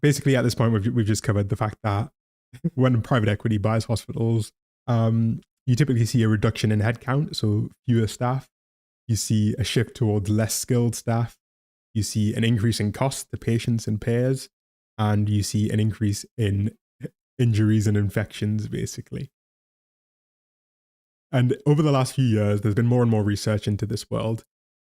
Basically, at this point, we've just covered the fact that when private equity buys hospitals, you typically see a reduction in headcount, so fewer staff. You see a shift towards less skilled staff. You see an increase in cost to patients and payers, and you see an increase in injuries and infections, basically. And over the last few years, there's been more and more research into this world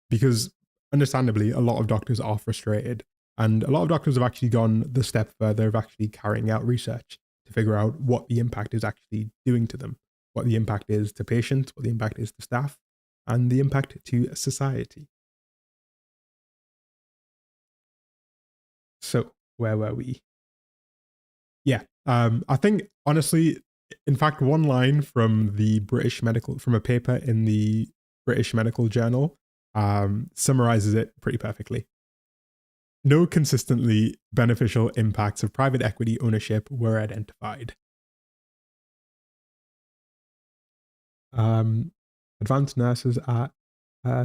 because, understandably, a lot of doctors are frustrated. And a lot of doctors have actually gone the step further of actually carrying out research to figure out what the impact is actually doing to them, what the impact is to patients, what the impact is to staff, and the impact to society. So, where were we? Yeah, I think, honestly, in fact, one line from a paper in the British Medical Journal summarizes it pretty perfectly. No consistently beneficial impacts of private equity ownership were identified. Advanced Nurses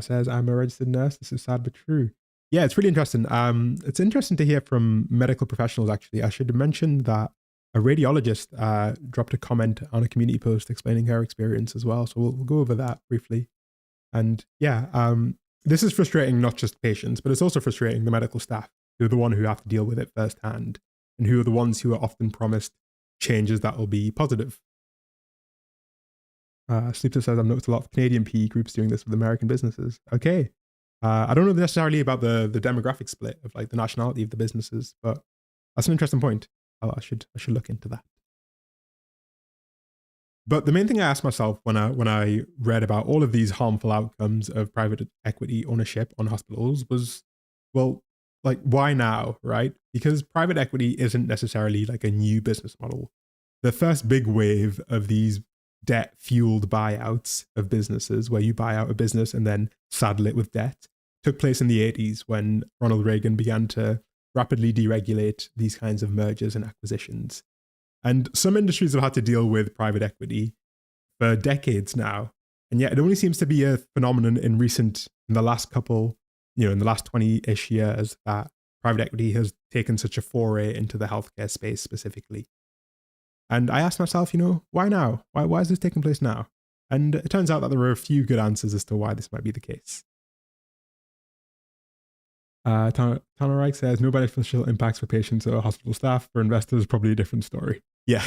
says, I'm a registered nurse. This is sad but true. Yeah, it's really interesting. It's interesting to hear from medical professionals, actually. I should mention that a radiologist dropped a comment on a community post explaining her experience as well. So we'll go over that briefly. And yeah, this is frustrating not just patients, but it's also frustrating the medical staff, who are the one who have to deal with it firsthand, and who are the ones who are often promised changes that will be positive. Sleepster says, I've noticed a lot of Canadian PE groups doing this with American businesses. Okay. I don't know necessarily about the demographic split of like the nationality of the businesses, but that's an interesting point. I should look into that. But the main thing I asked myself when I read about all of these harmful outcomes of private equity ownership on hospitals was, well, like, why now, right? Because private equity isn't necessarily like a new business model. The first big wave of these debt fueled buyouts of businesses, where you buy out a business and then saddle it with debt, took place in the 80s when Ronald Reagan began to rapidly deregulate these kinds of mergers and acquisitions. And some industries have had to deal with private equity for decades now. And yet it only seems to be a phenomenon in the last couple, in the last 20-ish years, that private equity has taken such a foray into the healthcare space specifically. And I asked myself, why now? Why is this taking place now? And it turns out that there are a few good answers as to why this might be the case. Tanner Reich says, no beneficial impacts for patients or hospital staff. For investors, probably a different story. Yeah,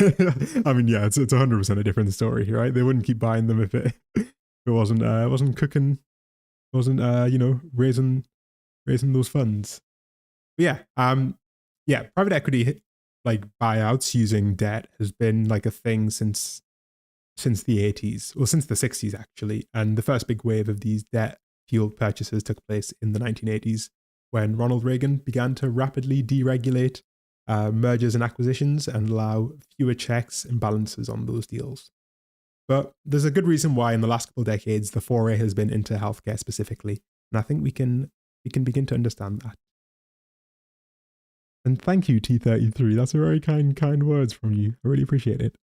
I mean, yeah, it's 100% a different story, right? They wouldn't keep buying them if it wasn't cooking, wasn't raising those funds. But yeah, private equity like buyouts using debt has been like a thing since the 80s, well, since the 60s actually, and the first big wave of these debt fueled purchases took place in the 1980s. When Ronald Reagan began to rapidly deregulate mergers and acquisitions and allow fewer checks and balances on those deals. But there's a good reason why in the last couple of decades the foray has been into healthcare specifically, and I think we can begin to understand that. And thank you, T33. That's a very kind words from you. I really appreciate it.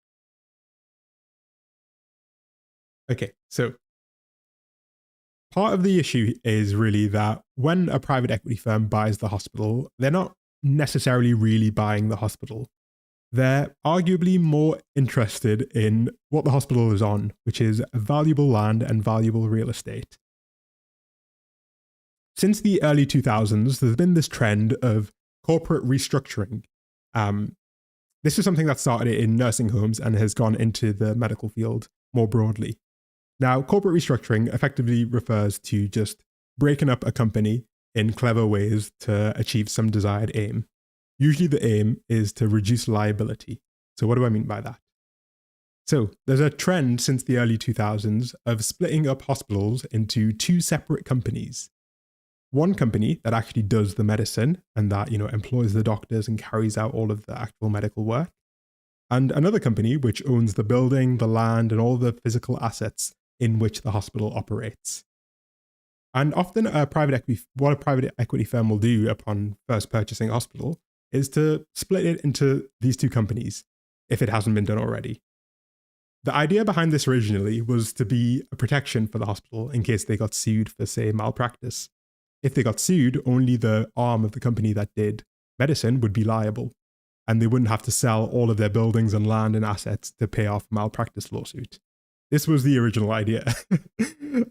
Okay, so part of the issue is really that when a private equity firm buys the hospital, they're not necessarily really buying the hospital. They're arguably more interested in what the hospital is on, which is valuable land and valuable real estate. Since the early 2000s, there's been this trend of corporate restructuring. This is something that started in nursing homes and has gone into the medical field more broadly. Now, corporate restructuring effectively refers to just breaking up a company in clever ways to achieve some desired aim. Usually the aim is to reduce liability. So what do I mean by that? So there's a trend since the early 2000s of splitting up hospitals into two separate companies. One company that actually does the medicine and that, employs the doctors and carries out all of the actual medical work. And another company which owns the building, the land, and all the physical assets in which the hospital operates. And often what a private equity firm will do upon first purchasing a hospital is to split it into these two companies, if it hasn't been done already. The idea behind this originally was to be a protection for the hospital in case they got sued for, say, malpractice. If they got sued, only the arm of the company that did medicine would be liable, and they wouldn't have to sell all of their buildings and land and assets to pay off a malpractice lawsuit. This was the original idea.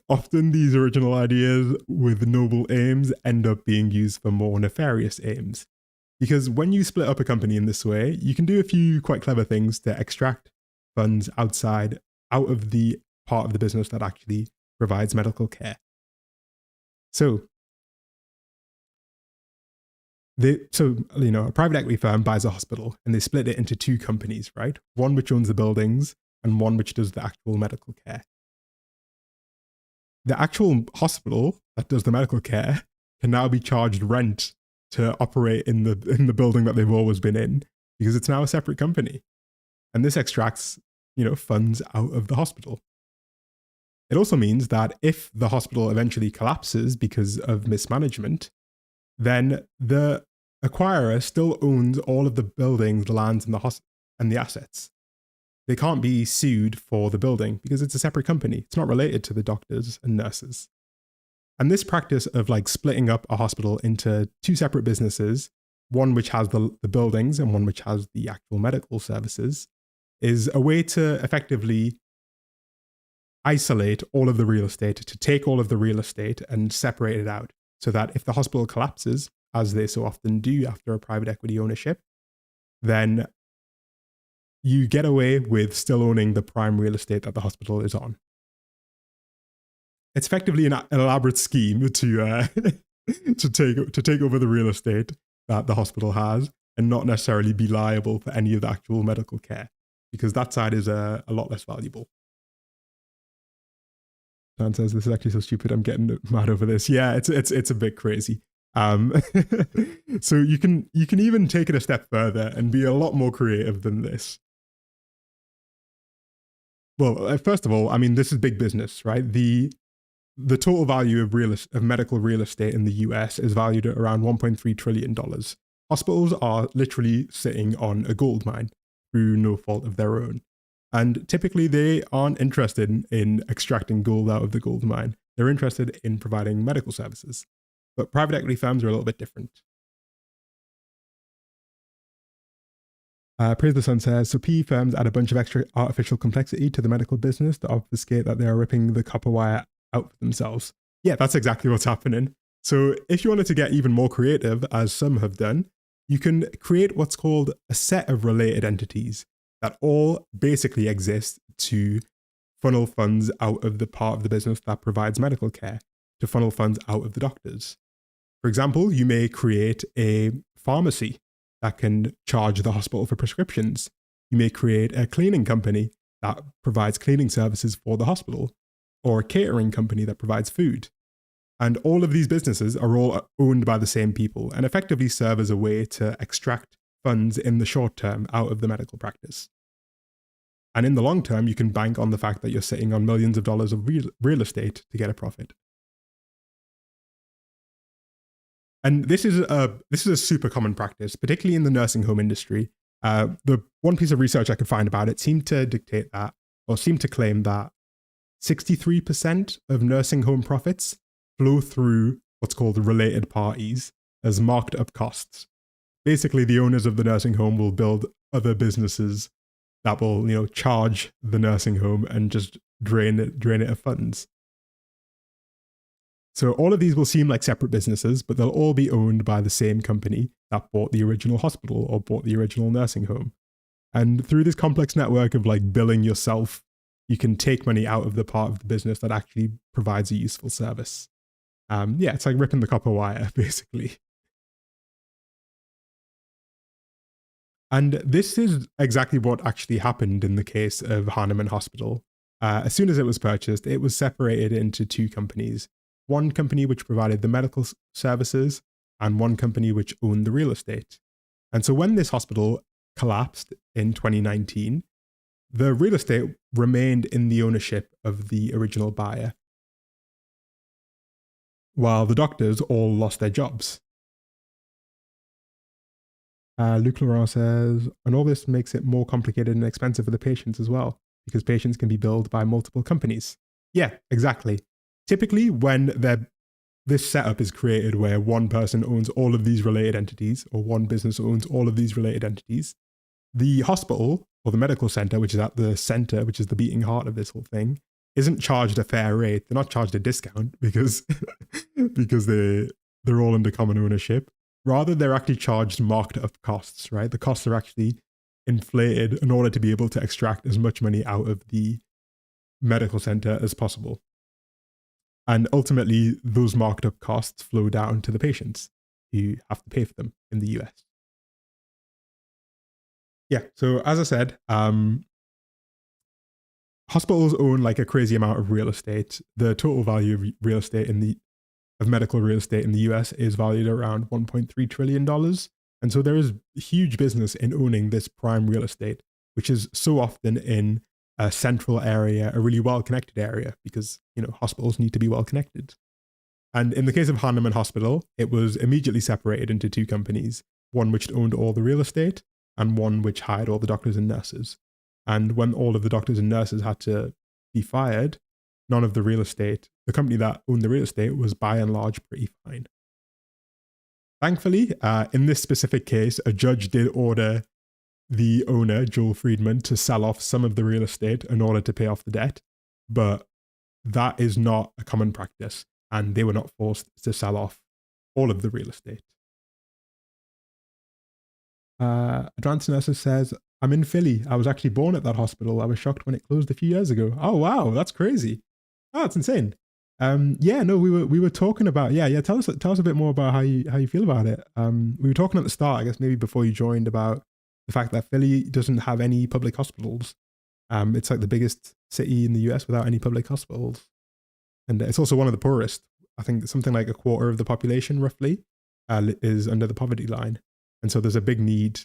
Often these original ideas with noble aims end up being used for more nefarious aims. Because when you split up a company in this way, you can do a few quite clever things to extract funds out of the part of the business that actually provides medical care. So a private equity firm buys a hospital and they split it into two companies, right? One which owns the buildings and one which does the actual medical care. The actual hospital that does the medical care can now be charged rent to operate in the building that they've always been in, because it's now a separate company. And this extracts, funds out of the hospital. It also means that if the hospital eventually collapses because of mismanagement, then the acquirer still owns all of the buildings, the lands, and the assets. They can't be sued for the building because it's a separate company. It's not related to the doctors and nurses. And this practice of splitting up a hospital into two separate businesses, one which has the buildings and one which has the actual medical services, is a way to effectively isolate all of the real estate, to take all of the real estate and separate it out so that if the hospital collapses, as they so often do after a private equity ownership, then you get away with still owning the prime real estate that the hospital is on. It's effectively an elaborate scheme to to take over the real estate that the hospital has and not necessarily be liable for any of the actual medical care, because that side is a lot less valuable. Dan says, this is actually so stupid, I'm getting mad over this. Yeah, it's a bit crazy. So you can even take it a step further and be a lot more creative than this. Well, first of all, I mean, this is big business, right? The total value of medical real estate in the US is valued at around $1.3 trillion. Hospitals are literally sitting on a gold mine through no fault of their own. And typically they aren't interested in extracting gold out of the gold mine. They're interested in providing medical services. But private equity firms are a little bit different. Praise the Sun says, so PE firms add a bunch of extra artificial complexity to the medical business to obfuscate that they are ripping the copper wire out for themselves. Yeah, that's exactly what's happening. So if you wanted to get even more creative, as some have done, you can create what's called a set of related entities that all basically exist to funnel funds out of the part of the business that provides medical care, to funnel funds out of the doctors. For example, you may create a pharmacy that can charge the hospital for prescriptions. You may create a cleaning company that provides cleaning services for the hospital, or a catering company that provides food. And all of these businesses are all owned by the same people and effectively serve as a way to extract funds in the short term out of the medical practice. And in the long term, you can bank on the fact that you're sitting on millions of dollars of real estate to get a profit. And this is a super common practice, particularly in the nursing home industry. The one piece of research I could find about it seemed to dictate that, or seemed to claim that 63% of nursing home profits flow through what's called related parties as marked up costs. Basically, the owners of the nursing home will build other businesses that will, charge the nursing home and just drain it of funds. So all of these will seem like separate businesses, but they'll all be owned by the same company that bought the original hospital or bought the original nursing home. And through this complex network of billing yourself, you can take money out of the part of the business that actually provides a useful service. It's like ripping the copper wire, basically. And this is exactly what actually happened in the case of Hahnemann Hospital. As soon as it was purchased, it was separated into two companies. One company which provided the medical services and one company which owned the real estate. And so when this hospital collapsed in 2019, the real estate remained in the ownership of the original buyer, while the doctors all lost their jobs. Luc Laurent says, and all this makes it more complicated and expensive for the patients as well, because patients can be billed by multiple companies. Yeah, exactly. Typically, when this setup is created where one person owns all of these related entities, or one business owns all of these related entities, the hospital or the medical center, which is at the center, which is the beating heart of this whole thing, isn't charged a fair rate. They're not charged a discount because they're all under common ownership. Rather, they're actually charged marked up costs, right? The costs are actually inflated in order to be able to extract as much money out of the medical center as possible. And ultimately, those marked up costs flow down to the patients who have to pay for them in the US. Yeah, so as I said, hospitals own a crazy amount of real estate. The total value of real estate of medical real estate in the US is valued around $1.3 trillion. And so there is huge business in owning this prime real estate, which is so often in a central area, a really well-connected area, because, hospitals need to be well-connected. And in the case of Hahnemann Hospital, it was immediately separated into two companies, one which owned all the real estate and one which hired all the doctors and nurses. And when all of the doctors and nurses had to be fired, none of the real estate, the company that owned the real estate, was by and large pretty fine. Thankfully, in this specific case, a judge did order the owner, Joel Friedman, to sell off some of the real estate in order to pay off the debt. But that is not a common practice, and they were not forced to sell off all of the real estate. Advanced Nurses says, I'm in Philly. I was actually born at that hospital. I was shocked when it closed a few years ago. Oh, wow. That's crazy. Oh, that's insane. Yeah, no, we were talking about, yeah. Tell us a bit more about how you feel about it. We were talking at the start, I guess maybe before you joined, about the fact that Philly doesn't have any public hospitals. It's like the biggest city in the US without any public hospitals. And it's also one of the poorest. I think something like a quarter of the population roughly is under the poverty line. And so there's a big need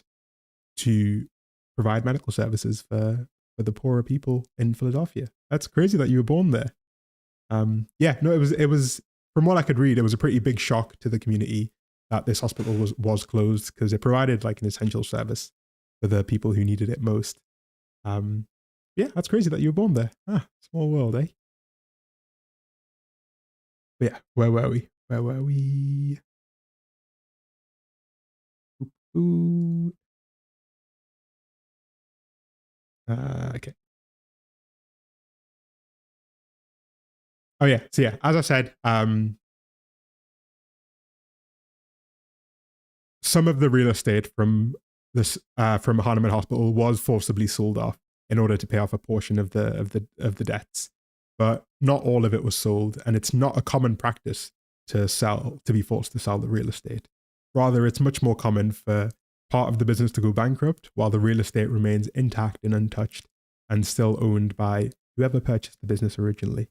to provide medical services for the poorer people in Philadelphia. That's crazy that you were born there. Yeah, no, it was from what I could read, it was a pretty big shock to the community that this hospital was closed, because it provided like an essential service for the people who needed it most. Yeah, that's crazy that you were born there. Small world, eh? But yeah, where were we? Ooh. Okay. Oh yeah. So yeah, as I said, some of the real estate from this from Hahnemann Hospital was forcibly sold off in order to pay off a portion of the debts, but not all of it was sold, and it's not a common practice to be forced to sell the real estate. Rather, it's much more common for part of the business to go bankrupt while the real estate remains intact and untouched and still owned by whoever purchased the business originally.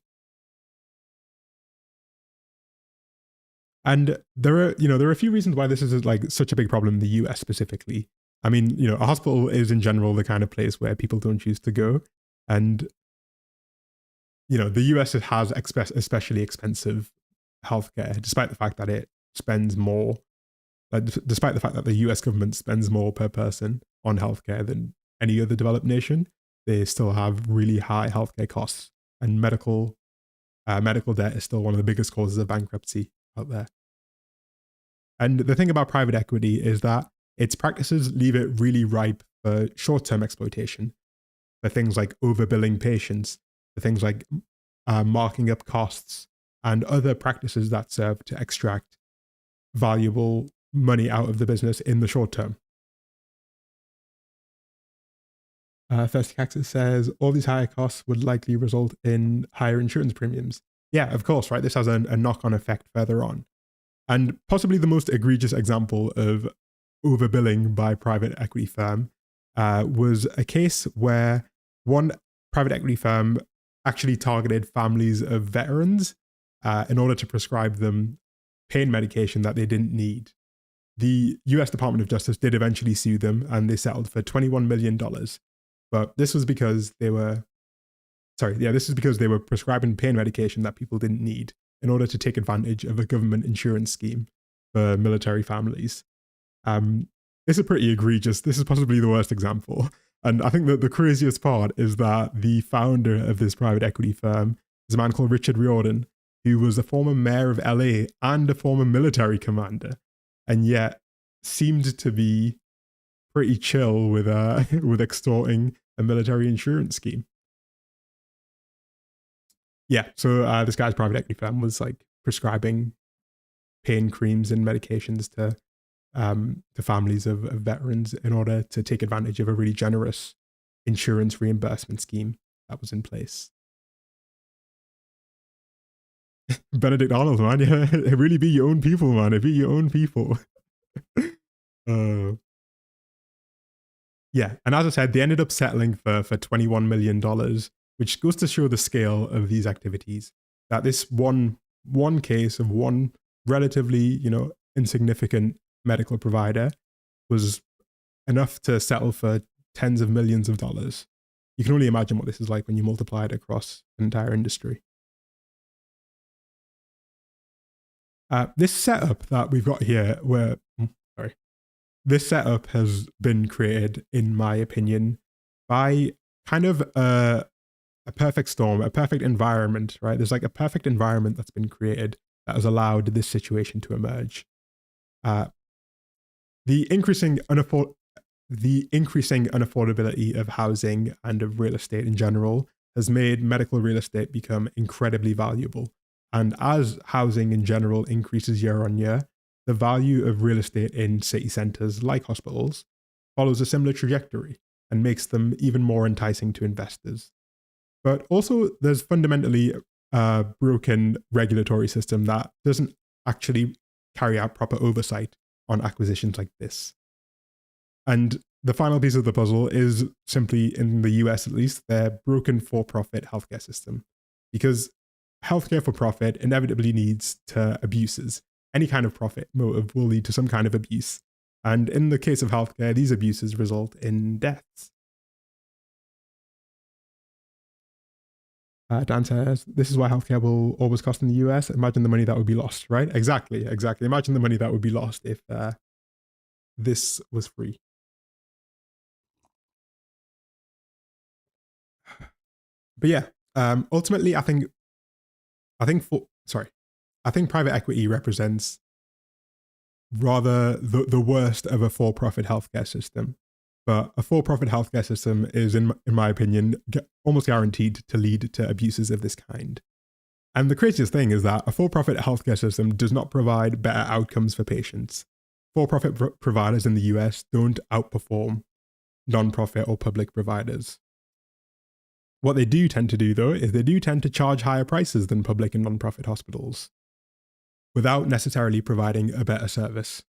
And there are a few reasons why this is like such a big problem in the US specifically. I mean, a hospital is in general the kind of place where people don't choose to go. And, the US has especially expensive healthcare, despite the fact that it spends more, despite the fact that the US government spends more per person on healthcare than any other developed nation. They still have really high healthcare costs, and medical debt is still one of the biggest causes of bankruptcy out there. And the thing about private equity is that its practices leave it really ripe for short-term exploitation, for things like overbilling patients, for things like marking up costs, and other practices that serve to extract valuable money out of the business in the short term. Thirsty Cactus says, all these higher costs would likely result in higher insurance premiums. Yeah, of course, right? This has a knock-on effect further on. And possibly the most egregious example of overbilling by private equity firm was a case where one private equity firm actually targeted families of veterans in order to prescribe them pain medication that they didn't need. The US Department of Justice did eventually sue them, and they settled for $21 million. But this was because they were prescribing pain medication that people didn't need in order to take advantage of a government insurance scheme for military families. This is pretty egregious. This is possibly the worst example. And I think that the craziest part is that the founder of this private equity firm is a man called Richard Riordan, who was a former mayor of LA and a former military commander, and yet seemed to be pretty chill with extorting a military insurance scheme. Yeah, so this guy's private equity firm was like prescribing pain creams and medications to families of veterans in order to take advantage of a really generous insurance reimbursement scheme that was in place. Benedict Arnold, man, yeah, it really be your own people, man. It be your own people. Yeah, and as I said, they ended up settling for $21 million, which goes to show the scale of these activities. That this one case of one relatively, insignificant medical provider was enough to settle for tens of millions of dollars. You can only imagine what this is like when you multiply it across an entire industry. This setup that we've got here, this setup has been created, in my opinion, by kind of a perfect storm, a perfect environment, right? There's like a perfect environment that's been created that has allowed this situation to emerge. The increasing unaffordability of housing and of real estate in general has made medical real estate become incredibly valuable. And as housing in general increases year on year, the value of real estate in city centres like hospitals follows a similar trajectory and makes them even more enticing to investors. But also, there's fundamentally a broken regulatory system that doesn't actually carry out proper oversight on acquisitions like this. And the final piece of the puzzle is simply, in the US at least, their broken for-profit healthcare system. Because healthcare for profit inevitably leads to abuses. Any kind of profit motive will lead to some kind of abuse. And in the case of healthcare, these abuses result in deaths. Dan says, this is why healthcare will always cost in the US. Imagine the money that would be lost, right? Exactly. Imagine the money that would be lost if this was free. But yeah, ultimately, I think private equity represents rather the worst of a for-profit healthcare system. But a for-profit healthcare system is, in my opinion, almost guaranteed to lead to abuses of this kind. And the craziest thing is that a for-profit healthcare system does not provide better outcomes for patients. For-profit providers in the US don't outperform non-profit or public providers. What they do tend to do, though, is they do tend to charge higher prices than public and non-profit hospitals without necessarily providing a better service.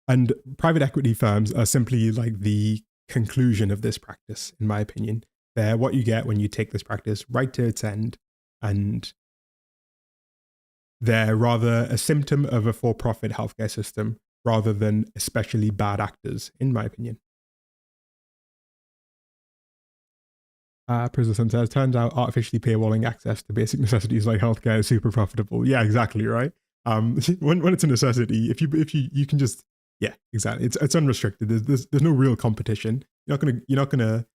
And private equity firms are simply like the conclusion of this practice, in my opinion. They're what you get when you take this practice right to its end, and they're rather a symptom of a for-profit healthcare system rather than especially bad actors, in my opinion. Prison says, turns out artificially paywalling access to basic necessities like healthcare is super profitable. Yeah, exactly, right? When it's a necessity, if you can just, yeah, exactly. It's unrestricted. There's no real competition. You're not gonna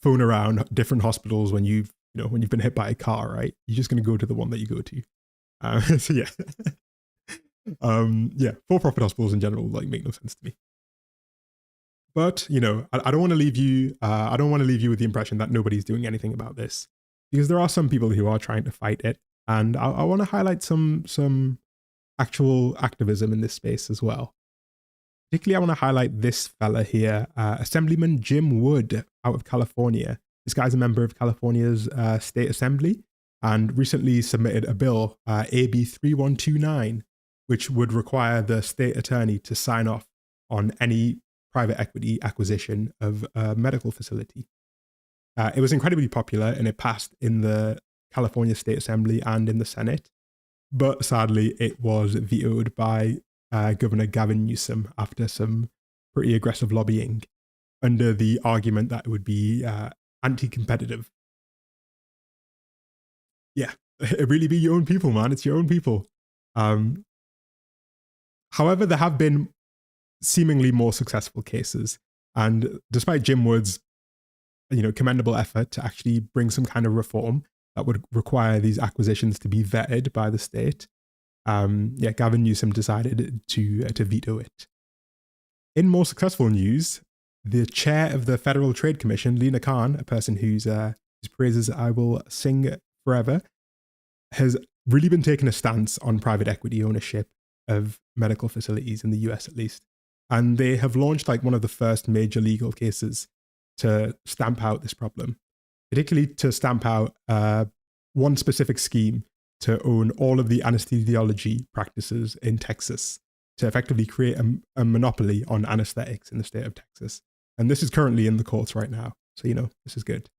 phone around different hospitals when you've been hit by a car, right? You're just gonna go to the one that you go to. So yeah, yeah, for-profit hospitals in general like make no sense to me. But I don't want to leave you. I don't want to leave you with the impression that nobody's doing anything about this, because there are some people who are trying to fight it, and I want to highlight some actual activism in this space as well. Particularly, I want to highlight this fella here, Assemblyman Jim Wood out of California. This guy's a member of California's state assembly and recently submitted a bill, AB 3129, which would require the state attorney to sign off on any private equity acquisition of a medical facility. It was incredibly popular and it passed in the California State Assembly and in the Senate. But sadly, it was vetoed by Governor Gavin Newsom after some pretty aggressive lobbying under the argument that it would be anti-competitive. Yeah, it really be your own people, man. It's your own people. However, there have been seemingly more successful cases. And despite Jim Wood's, commendable effort to actually bring some kind of reform that would require these acquisitions to be vetted by the state, Gavin Newsom decided to veto it. In more successful news, the chair of the Federal Trade Commission, Lena Khan, a person whose praises I will sing forever, has really been taking a stance on private equity ownership of medical facilities in the US at least. And they have launched like one of the first major legal cases to stamp out this problem, particularly to stamp out one specific scheme to own all of the anesthesiology practices in Texas, to effectively create a monopoly on anesthetics in the state of Texas. And this is currently in the courts right now. So, this is good.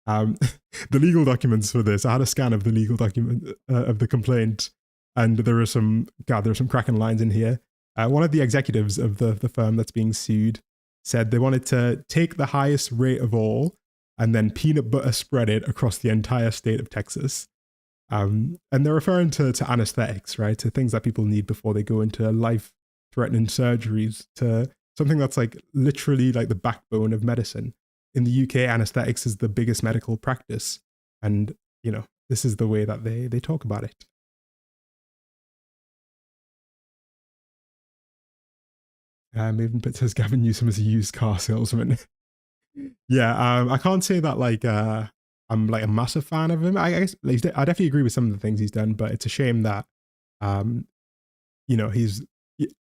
The legal documents for this, I had a scan of the legal document of the complaint, and there are some cracking lines in here. One of the executives of the firm that's being sued said they wanted to take the highest rate of all and then peanut butter spread it across the entire state of Texas. And they're referring to anesthetics, right? To things that people need before they go into life-threatening surgeries, to something that's like literally like the backbone of medicine. In the UK, anesthetics is the biggest medical practice. And, this is the way that they talk about it. Maven Pit says Gavin Newsom is a used car salesman. Yeah, I can't say that like I'm like a massive fan of him. I guess like, I definitely agree with some of the things he's done, but it's a shame that um he's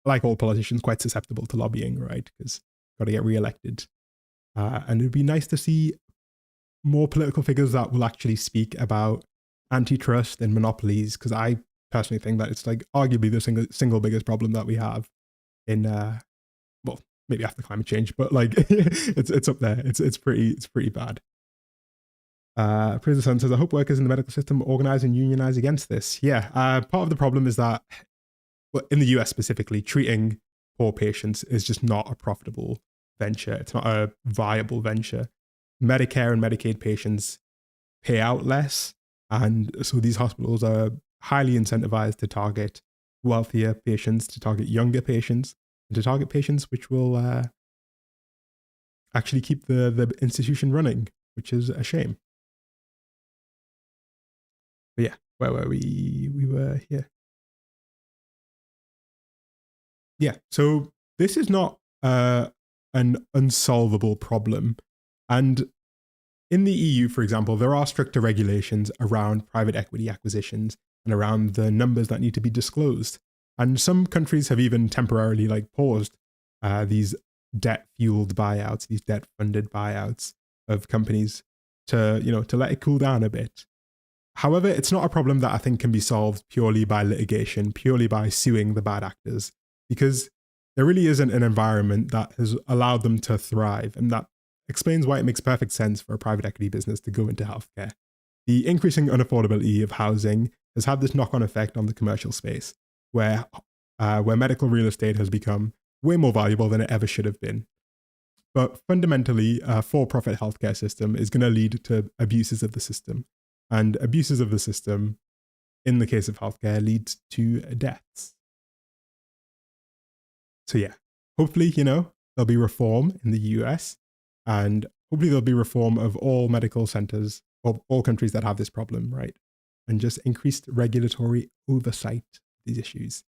like all politicians quite susceptible to lobbying, right? Because got to get re-elected. And it'd be nice to see more political figures that will actually speak about antitrust and monopolies, because I personally think that it's like arguably the single biggest problem that we have in well, maybe after climate change, but like it's up there. It's pretty bad. Prison says, I hope workers in the medical system organize and unionize against this. Yeah, part of the problem is that, well, in the US specifically, treating poor patients is just not a profitable venture. It's not a viable venture. Medicare and Medicaid patients pay out less. And so these hospitals are highly incentivized to target wealthier patients, to target younger patients, and to target patients which will actually keep the institution running, which is a shame. But yeah, where were we? We were here. Yeah. So this is not an unsolvable problem. And in the EU, for example, there are stricter regulations around private equity acquisitions and around the numbers that need to be disclosed. And some countries have even temporarily like paused these debt fueled buyouts, these debt funded buyouts of companies to let it cool down a bit. However, it's not a problem that I think can be solved purely by litigation, purely by suing the bad actors, because there really isn't an environment that has allowed them to thrive. And that explains why it makes perfect sense for a private equity business to go into healthcare. The increasing unaffordability of housing has had this knock on effect on the commercial space, where medical real estate has become way more valuable than it ever should have been. But fundamentally, a for profit healthcare system is going to lead to abuses of the system. And abuses of the system, in the case of healthcare, leads to deaths. So, yeah, hopefully, there'll be reform in the US, and hopefully, there'll be reform of all medical centers of all countries that have this problem, right? And just increased regulatory oversight of these issues.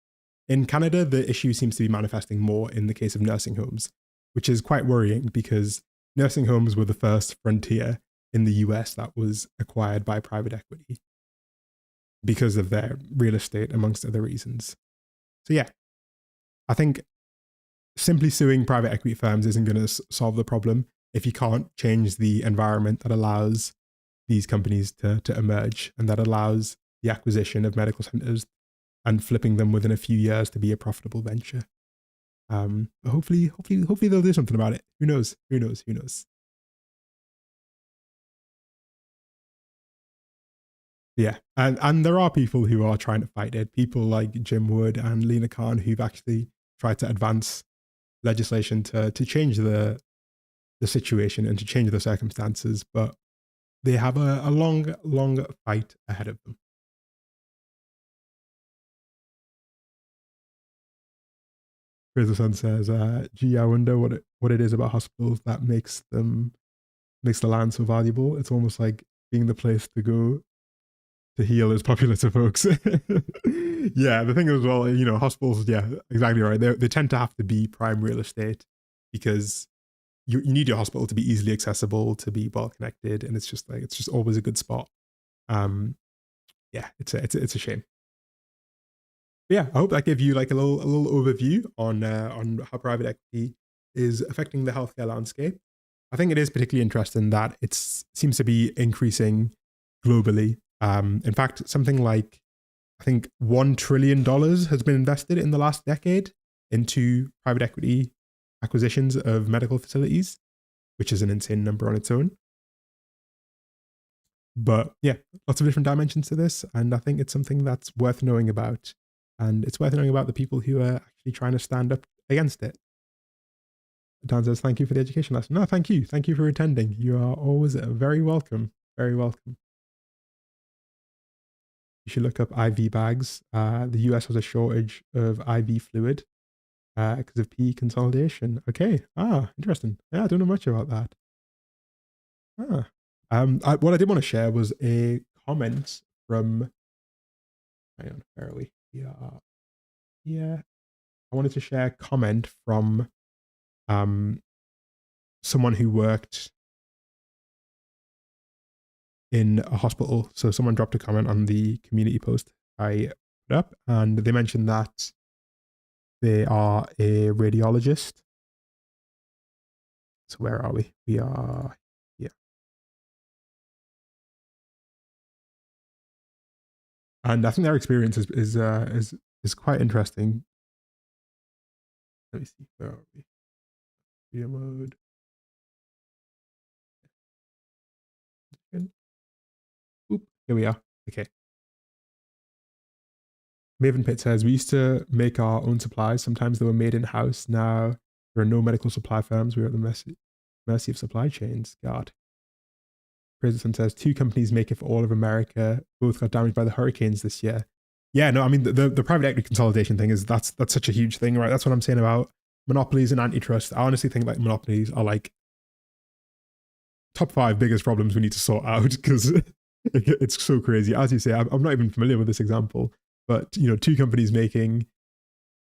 In Canada, the issue seems to be manifesting more in the case of nursing homes, which is quite worrying because nursing homes were the first frontier in the US that was acquired by private equity because of their real estate, amongst other reasons. So, yeah, I think simply suing private equity firms isn't going to solve the problem if you can't change the environment that allows these companies to emerge and that allows the acquisition of medical centers and flipping them within a few years to be a profitable venture. But hopefully they'll do something about it. Who knows? Who knows? Who knows? Yeah, and there are people who are trying to fight it. People like Jim Wood and Lena Khan who've actually tried to advance legislation to change the situation and to change the circumstances, but they have a long fight ahead of them. Fraser Sun says, "Gee, I wonder what it is about hospitals that makes the land so valuable. It's almost like being the place to go to heal is popular to folks." Yeah, the thing is, well, hospitals, yeah, exactly right. They tend to have to be prime real estate because you need your hospital to be easily accessible, to be well connected, and it's just always a good spot. Um, yeah, it's a shame. But yeah, I hope that gave you like a little overview on how private equity is affecting the healthcare landscape. I think it is particularly interesting that it seems to be increasing globally. In fact, something like I think $1 trillion has been invested in the last decade into private equity acquisitions of medical facilities, which is an insane number on its own. But yeah, lots of different dimensions to this. And I think it's something that's worth knowing about. And it's worth knowing about the people who are actually trying to stand up against it. Dan says, thank you for the education lesson. No, thank you. Thank you for attending. You are always very welcome. Very welcome. You should look up IV bags. The US has a shortage of IV fluid because of PE consolidation. Okay. Interesting. Yeah, I don't know much about that. Ah. What I did want to share was a comment from. Hang on, where are we? Yeah. I wanted to share a comment from um someone who worked in a hospital. So someone dropped a comment on the community post I put up, and they mentioned that they are a radiologist. So where are we? We are here. And I think their experience is quite interesting. Let me see. Where are we? Video mode. Oop, here we are. Okay. Maven Pitt says, we used to make our own supplies. Sometimes they were made in house. Now there are no medical supply firms. We're at the mercy of supply chains. God. President says, two companies make it for all of America. Both got damaged by the hurricanes this year. Yeah, no, I mean, the private equity consolidation thing is that's such a huge thing, right? That's what I'm saying about monopolies and antitrust. I honestly think like monopolies are like top 5 biggest problems we need to sort out because it's so crazy. As you say, I'm not even familiar with this example, but you know, two companies making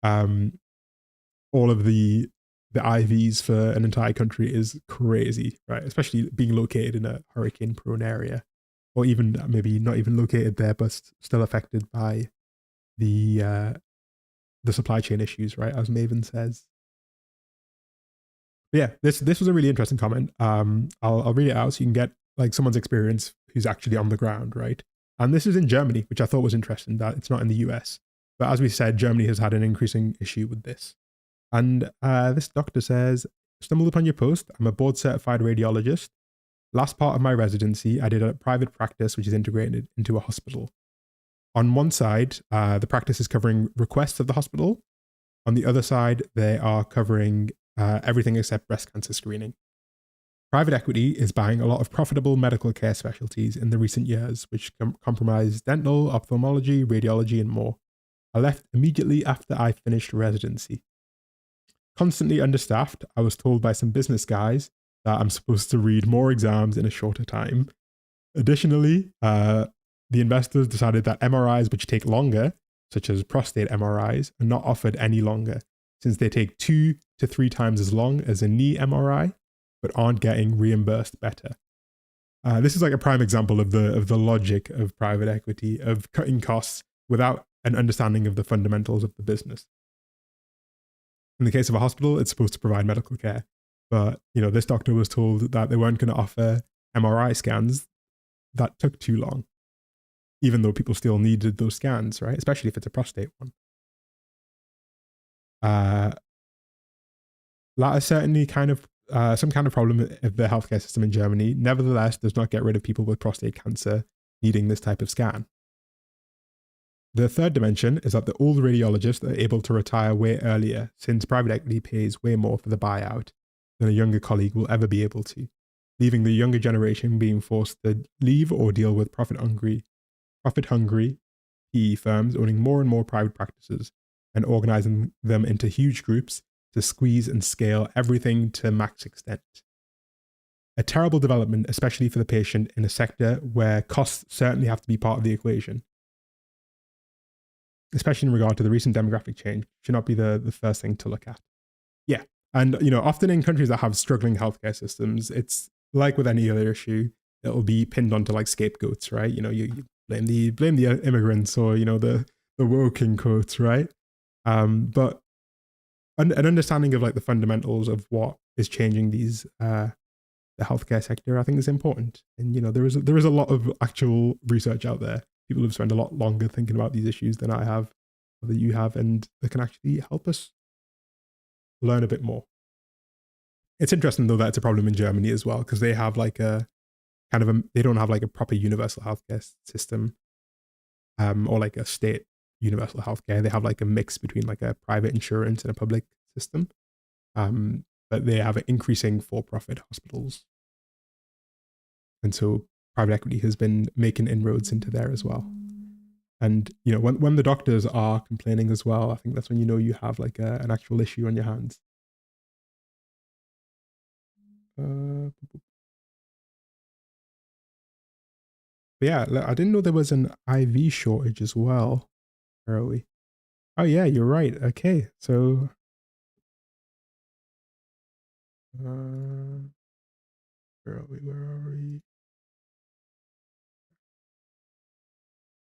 all of the IVs for an entire country is crazy, right? Especially being located in a hurricane prone area, or even maybe not even located there, but still affected by the supply chain issues, right? As Maven says. But yeah, this was a really interesting comment. I'll read it out so you can get like someone's experience who's actually on the ground, right? And this is in Germany, which I thought was interesting that it's not in the US. But as we said, Germany has had an increasing issue with this. And this doctor says, stumbled upon your post. I'm a board certified radiologist. Last part of my residency, I did a private practice, which is integrated into a hospital. On one side, the practice is covering requests of the hospital. On the other side, they are covering everything except breast cancer screening. Private equity is buying a lot of profitable medical care specialties in the recent years, which comprise dental, ophthalmology, radiology, and more. I left immediately after I finished residency. Constantly understaffed, I was told by some business guys that I'm supposed to read more exams in a shorter time. Additionally, the investors decided that MRIs which take longer, such as prostate MRIs, are not offered any longer, since they take 2 to 3 times as long as a knee MRI, but aren't getting reimbursed better. This is like a prime example of the logic of private equity, of cutting costs without an understanding of the fundamentals of the business. In the case of a hospital, it's supposed to provide medical care. But, you know, this doctor was told that they weren't going to offer MRI scans. That took too long, even though people still needed those scans, right? Especially if it's a prostate one. That is certainly kind of some kind of problem of the healthcare system in Germany. Nevertheless, does not get rid of people with prostate cancer needing this type of scan. The third dimension is that the old radiologists are able to retire way earlier, since private equity pays way more for the buyout than a younger colleague will ever be able to, leaving the younger generation being forced to leave or deal with profit-hungry PE firms owning more and more private practices and organizing them into huge groups to squeeze and scale everything to max extent. A terrible development, especially for the patient in a sector where costs certainly have to be part of the equation. Especially in regard to the recent demographic change, should not be the first thing to look at. Yeah. And, you know, often in countries that have struggling healthcare systems, it's like with any other issue, it'll be pinned onto like scapegoats, right? You know, you blame the immigrants or, you know, the woke in quotes, right? But an understanding of like the fundamentals of what is changing these, the healthcare sector, I think is important. And, you know, there is a lot of actual research out there. People have spent a lot longer thinking about these issues than I have, or that you have, and they can actually help us learn a bit more. It's interesting though that it's a problem in Germany as well, because they have like a kind of they don't have like a proper universal healthcare system, or like a state universal healthcare. They have like a mix between like a private insurance and a public system, but they have increasing for-profit hospitals, and so private equity has been making inroads into there as well. And, you know, when the doctors are complaining as well, I think that's when you know you have like an actual issue on your hands. But yeah, I didn't know there was an IV shortage as well. Where are we? Oh yeah, you're right. Okay, so Uh, where are we? Where are we?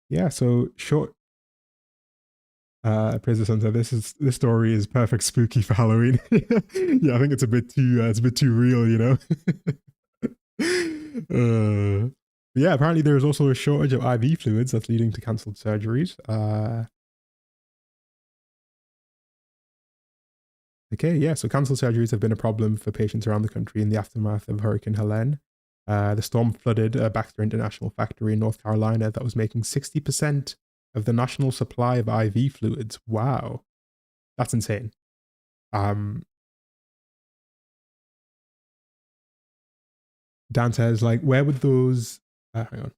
Yeah, so short. Praise the Sun said this story is perfect spooky for Halloween. Yeah, I think it's a bit too real, you know. Yeah, apparently there is also a shortage of IV fluids that's leading to cancelled surgeries. Okay, yeah, so cancelled surgeries have been a problem for patients around the country in the aftermath of Hurricane Helene. The storm flooded a Baxter International factory in North Carolina that was making 60% of the national supply of IV fluids. Wow, that's insane. Um, Dan says, like, hang on,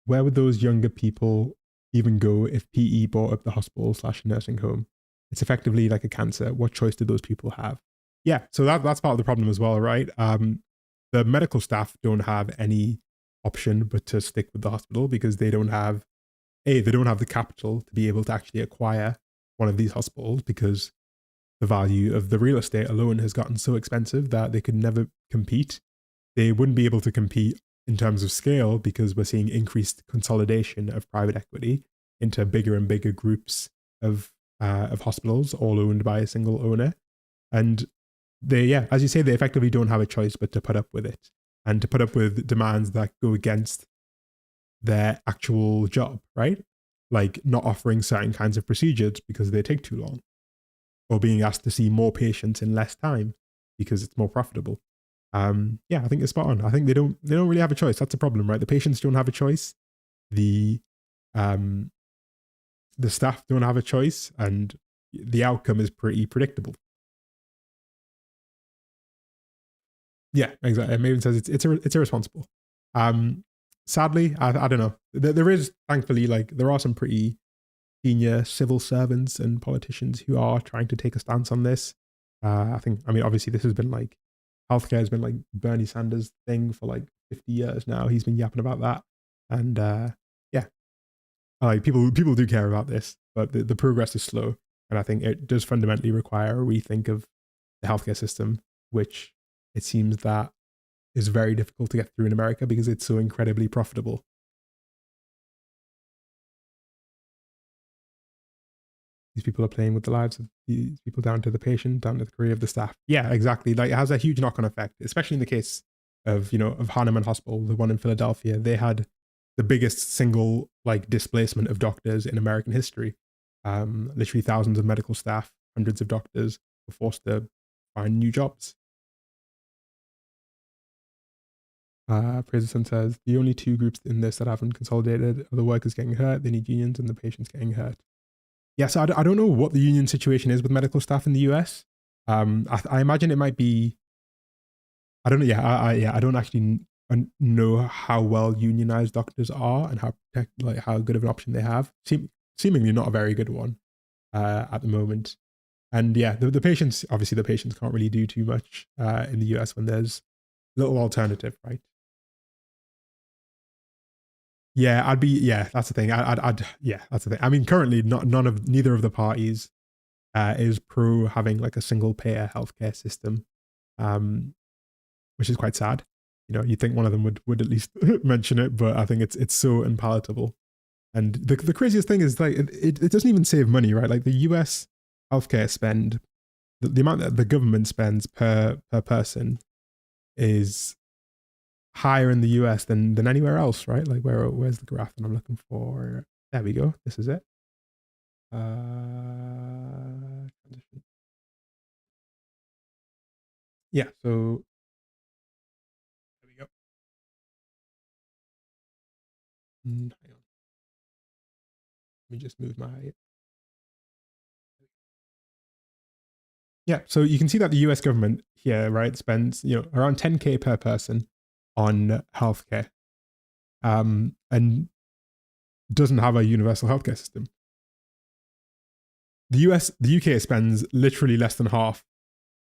where would those younger people even go if PE bought up the hospital slash nursing home? It's effectively like a cancer. What choice do those people have? Yeah, so that's part of the problem as well, right? The medical staff don't have any option but to stick with the hospital because they don't have the capital to be able to actually acquire one of these hospitals because the value of the real estate alone has gotten so expensive that they could never compete. They wouldn't be able to compete in terms of scale because we're seeing increased consolidation of private equity into bigger and bigger groups of hospitals, all owned by a single owner. And yeah, as you say, they effectively don't have a choice but to put up with it and to put up with demands that go against their actual job, right? Like not offering certain kinds of procedures because they take too long, or being asked to see more patients in less time because it's more profitable. Yeah, I think it's spot on. I think they don't really have a choice. That's a problem, right? The patients don't have a choice. The um, the staff don't have a choice, and the outcome is pretty predictable. Yeah, exactly. Maven says it's irresponsible. Um, Sadly, I don't know. There is thankfully like there are some pretty senior civil servants and politicians who are trying to take a stance on this. I mean, obviously, this has been like healthcare has been like Bernie Sanders' thing for like 50 years now. He's been yapping about that, and yeah, like people do care about this, but the progress is slow, and I think it does fundamentally require a rethink of the healthcare system, which it seems that is very difficult to get through in America because it's so incredibly profitable. These people are playing with the lives of these people down to the patient, down to the career of the staff. Yeah, exactly. Like it has a huge knock-on effect, especially in the case of of Hahnemann Hospital, the one in Philadelphia. They had the biggest single like displacement of doctors in American history. Literally thousands of medical staff, hundreds of doctors were forced to find new jobs. President says the only two groups in this that haven't consolidated are the workers getting hurt, they need unions, and the patients getting hurt. Yeah, so I don't know what the union situation is with medical staff in the US. I imagine it might be. I don't know. Yeah, I don't actually know how well unionized doctors are and like how good of an option they have. Seemingly not a very good one at the moment. And yeah, the patients obviously the patients can't really do too much in the US when there's little alternative, right? Yeah, I'd be. Yeah, that's the thing. Yeah, that's the thing. I mean, currently, neither of the parties is pro having like a single payer healthcare system, um, which is quite sad. You'd think one of them would at least mention it, but I think it's so unpalatable. And the craziest thing is like it doesn't even save money, right? Like the US healthcare spend, the amount that the government spends per person is higher in the US than anywhere else, right? Like where's the graph that I'm looking for? There we go. This is it. Yeah. So there we go. Hang on. Let me just move my. Yeah. So you can see that the US government here, right, spends around 10K per person on healthcare, and doesn't have a universal healthcare system. The UK spends literally less than half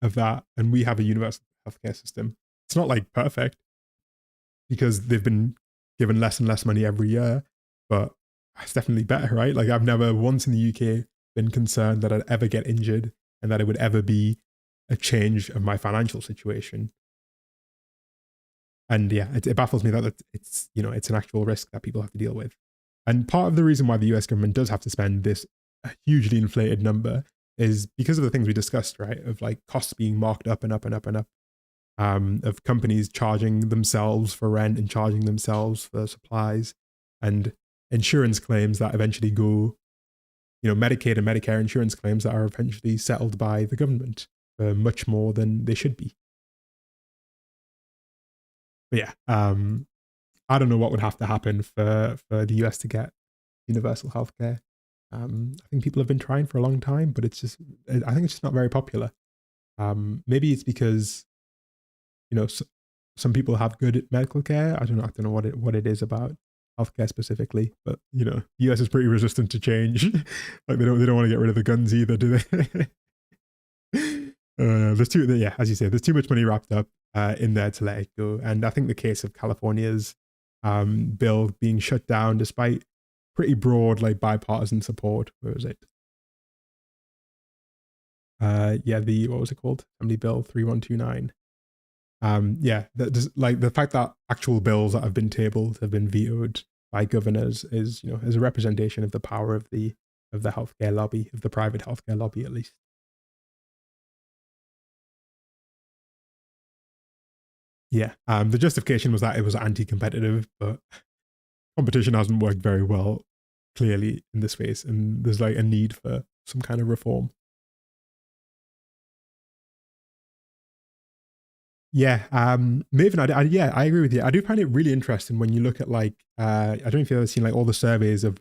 of that, and we have a universal healthcare system. It's not like perfect because they've been given less and less money every year, but it's definitely better, right? Like I've never once in the UK been concerned that I'd ever get injured and that it would ever be a change of my financial situation. And yeah, it baffles me that it's, you know, it's an actual risk that people have to deal with. And part of the reason why the US government does have to spend this hugely inflated number is because of the things we discussed, right? Of like costs being marked up and up and up and up, of companies charging themselves for rent and charging themselves for supplies, and insurance claims that eventually go, you know, Medicaid and Medicare insurance claims that are eventually settled by the government for much more than they should be. But yeah, I don't know what would have to happen for the US to get universal healthcare. I think people have been trying for a long time, but it's just, I think it's just not very popular. Maybe it's because, you know, some people have good medical care. I don't know. I don't know what it is about healthcare specifically, but you know, the US is pretty resistant to change. Like they don't want to get rid of the guns either, do they? There's too, yeah, as you say, there's too much money wrapped up in there to let it go. And I think the case of California's bill being shut down despite pretty broad, like bipartisan support. Where was it? Yeah, the, what was it called? Assembly Bill 3129. Yeah, like the fact that actual bills that have been tabled have been vetoed by governors is, you know, is a representation of the power of the healthcare lobby, of the private healthcare lobby at least. Yeah, the justification was that it was anti-competitive, but competition hasn't worked very well, clearly, in this space, and there's like a need for some kind of reform. Yeah, Maven, yeah, I agree with you. I do find it really interesting when you look at like, I don't know if you've ever seen like all the surveys of,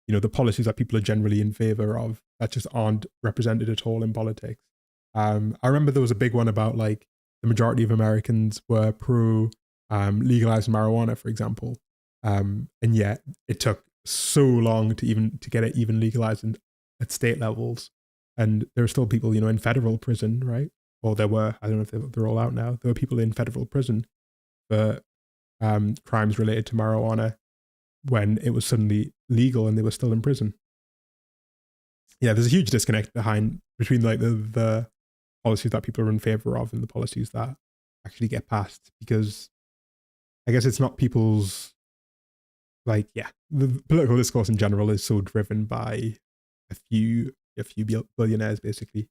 you know, the policies that people are generally in favor of that just aren't represented at all in politics. I remember there was a big one about like the majority of Americans were pro legalized marijuana, for example, and yet it took so long to get it even legalized at state levels, and there are still people, you know, in federal prison, right? Or there were, I don't know if they're all out now. There were people in federal prison for crimes related to marijuana when it was suddenly legal and they were still in prison. Yeah, there's a huge disconnect between like the policies that people are in favor of and the policies that actually get passed, because I guess it's not people's, like, yeah, the political discourse in general is so driven by a few billionaires basically.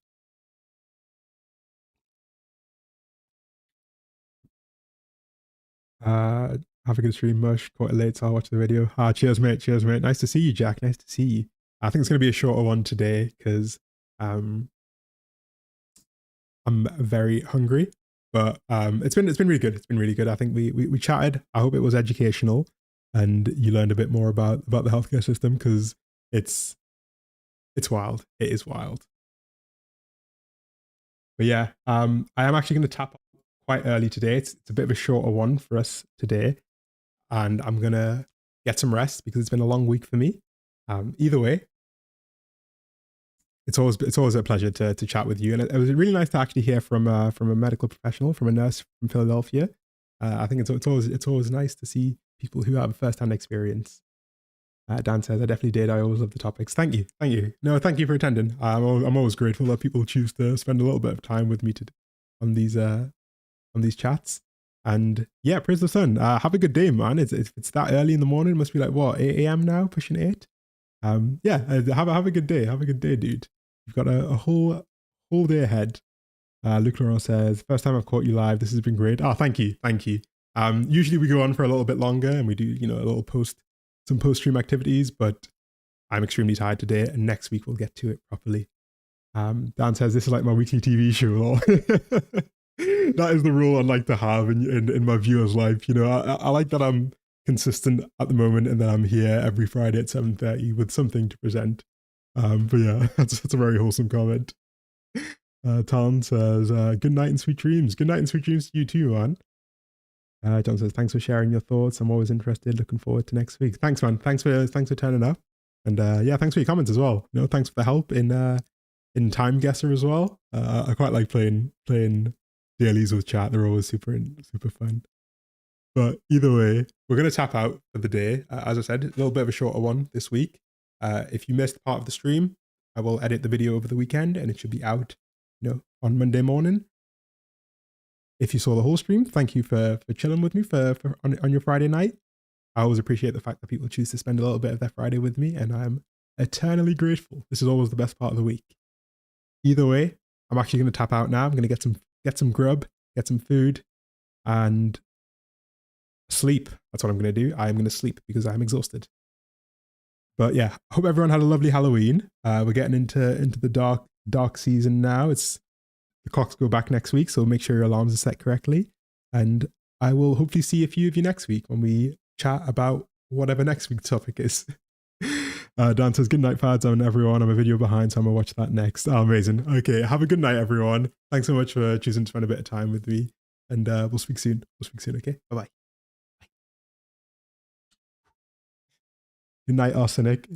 Have a good stream, Mush. Quite late, so I'll watch the video. Cheers, mate. Cheers, mate. Nice to see you, Jack. Nice to see you. I think it's going to be a shorter one today because um, I'm very hungry. But it's been really good. It's been really good. I think we chatted. I hope it was educational, and you learned a bit more about the healthcare system, because it's wild. It is wild. But yeah, I am actually going to tap quite early today. It's a bit of a shorter one for us today, and I'm gonna get some rest because it's been a long week for me. Either way, it's always a pleasure to chat with you, and it was really nice to actually hear from a medical professional, from a nurse from Philadelphia. I think it's always nice to see people who have first hand experience. Dan says, I definitely did. I always love the topics. Thank you. Thank you. No, thank you for attending. I'm always grateful that people choose to spend a little bit of time with me on these chats. And yeah, praise the sun. Have a good day, man. It's that early in the morning. It must be like what, 8 a.m. now, pushing 8. Yeah, have a good day. Have a good day, dude. You've got a whole day ahead. Luke Laurent says, first time I've caught you live. This has been great. Oh, thank you. Usually we go on for a little bit longer and we do, you know, a little some post stream activities, but I'm extremely tired today, and next week we'll get to it properly. Dan says, this is like my weekly TV show. That is the rule I'd like to have in my viewer's life. You know, I like that I'm consistent at the moment and that I'm here every Friday at 7:30 with something to present. But yeah, that's a very wholesome comment. Talon says, good night and sweet dreams. Good night and sweet dreams to you too, man. John says, thanks for sharing your thoughts. I'm always interested. Looking forward to next week. Thanks, man. Thanks for turning up. And yeah, thanks for your comments as well. You know, thanks for the help in Time Guesser as well. I quite like playing dailies with chat. They're always super fun. But either way, we're going to tap out for the day. As I said, a little bit of a shorter one this week. If you missed part of the stream, I will edit the video over the weekend and it should be out on Monday morning. If you saw the whole stream, thank you for chilling with me on your Friday night. I always appreciate the fact that people choose to spend a little bit of their Friday with me, and I'm eternally grateful. This is always the best part of the week. Either way, I'm actually going to tap out now. I'm going to get some grub, get some food, and sleep. That's what I'm going to do. I'm going to sleep because I'm exhausted. But yeah, hope everyone had a lovely Halloween. We're getting into the dark season now. The clocks go back next week, so make sure your alarms are set correctly. And I will hopefully see a few of you next week when we chat about whatever next week's topic is. Dan says, good night, fads, everyone. I'm a video behind, so I'm going to watch that next. Oh, amazing. Okay, have a good night, everyone. Thanks so much for choosing to spend a bit of time with me. And we'll speak soon. Okay? Bye-bye. Good night, Arsenic.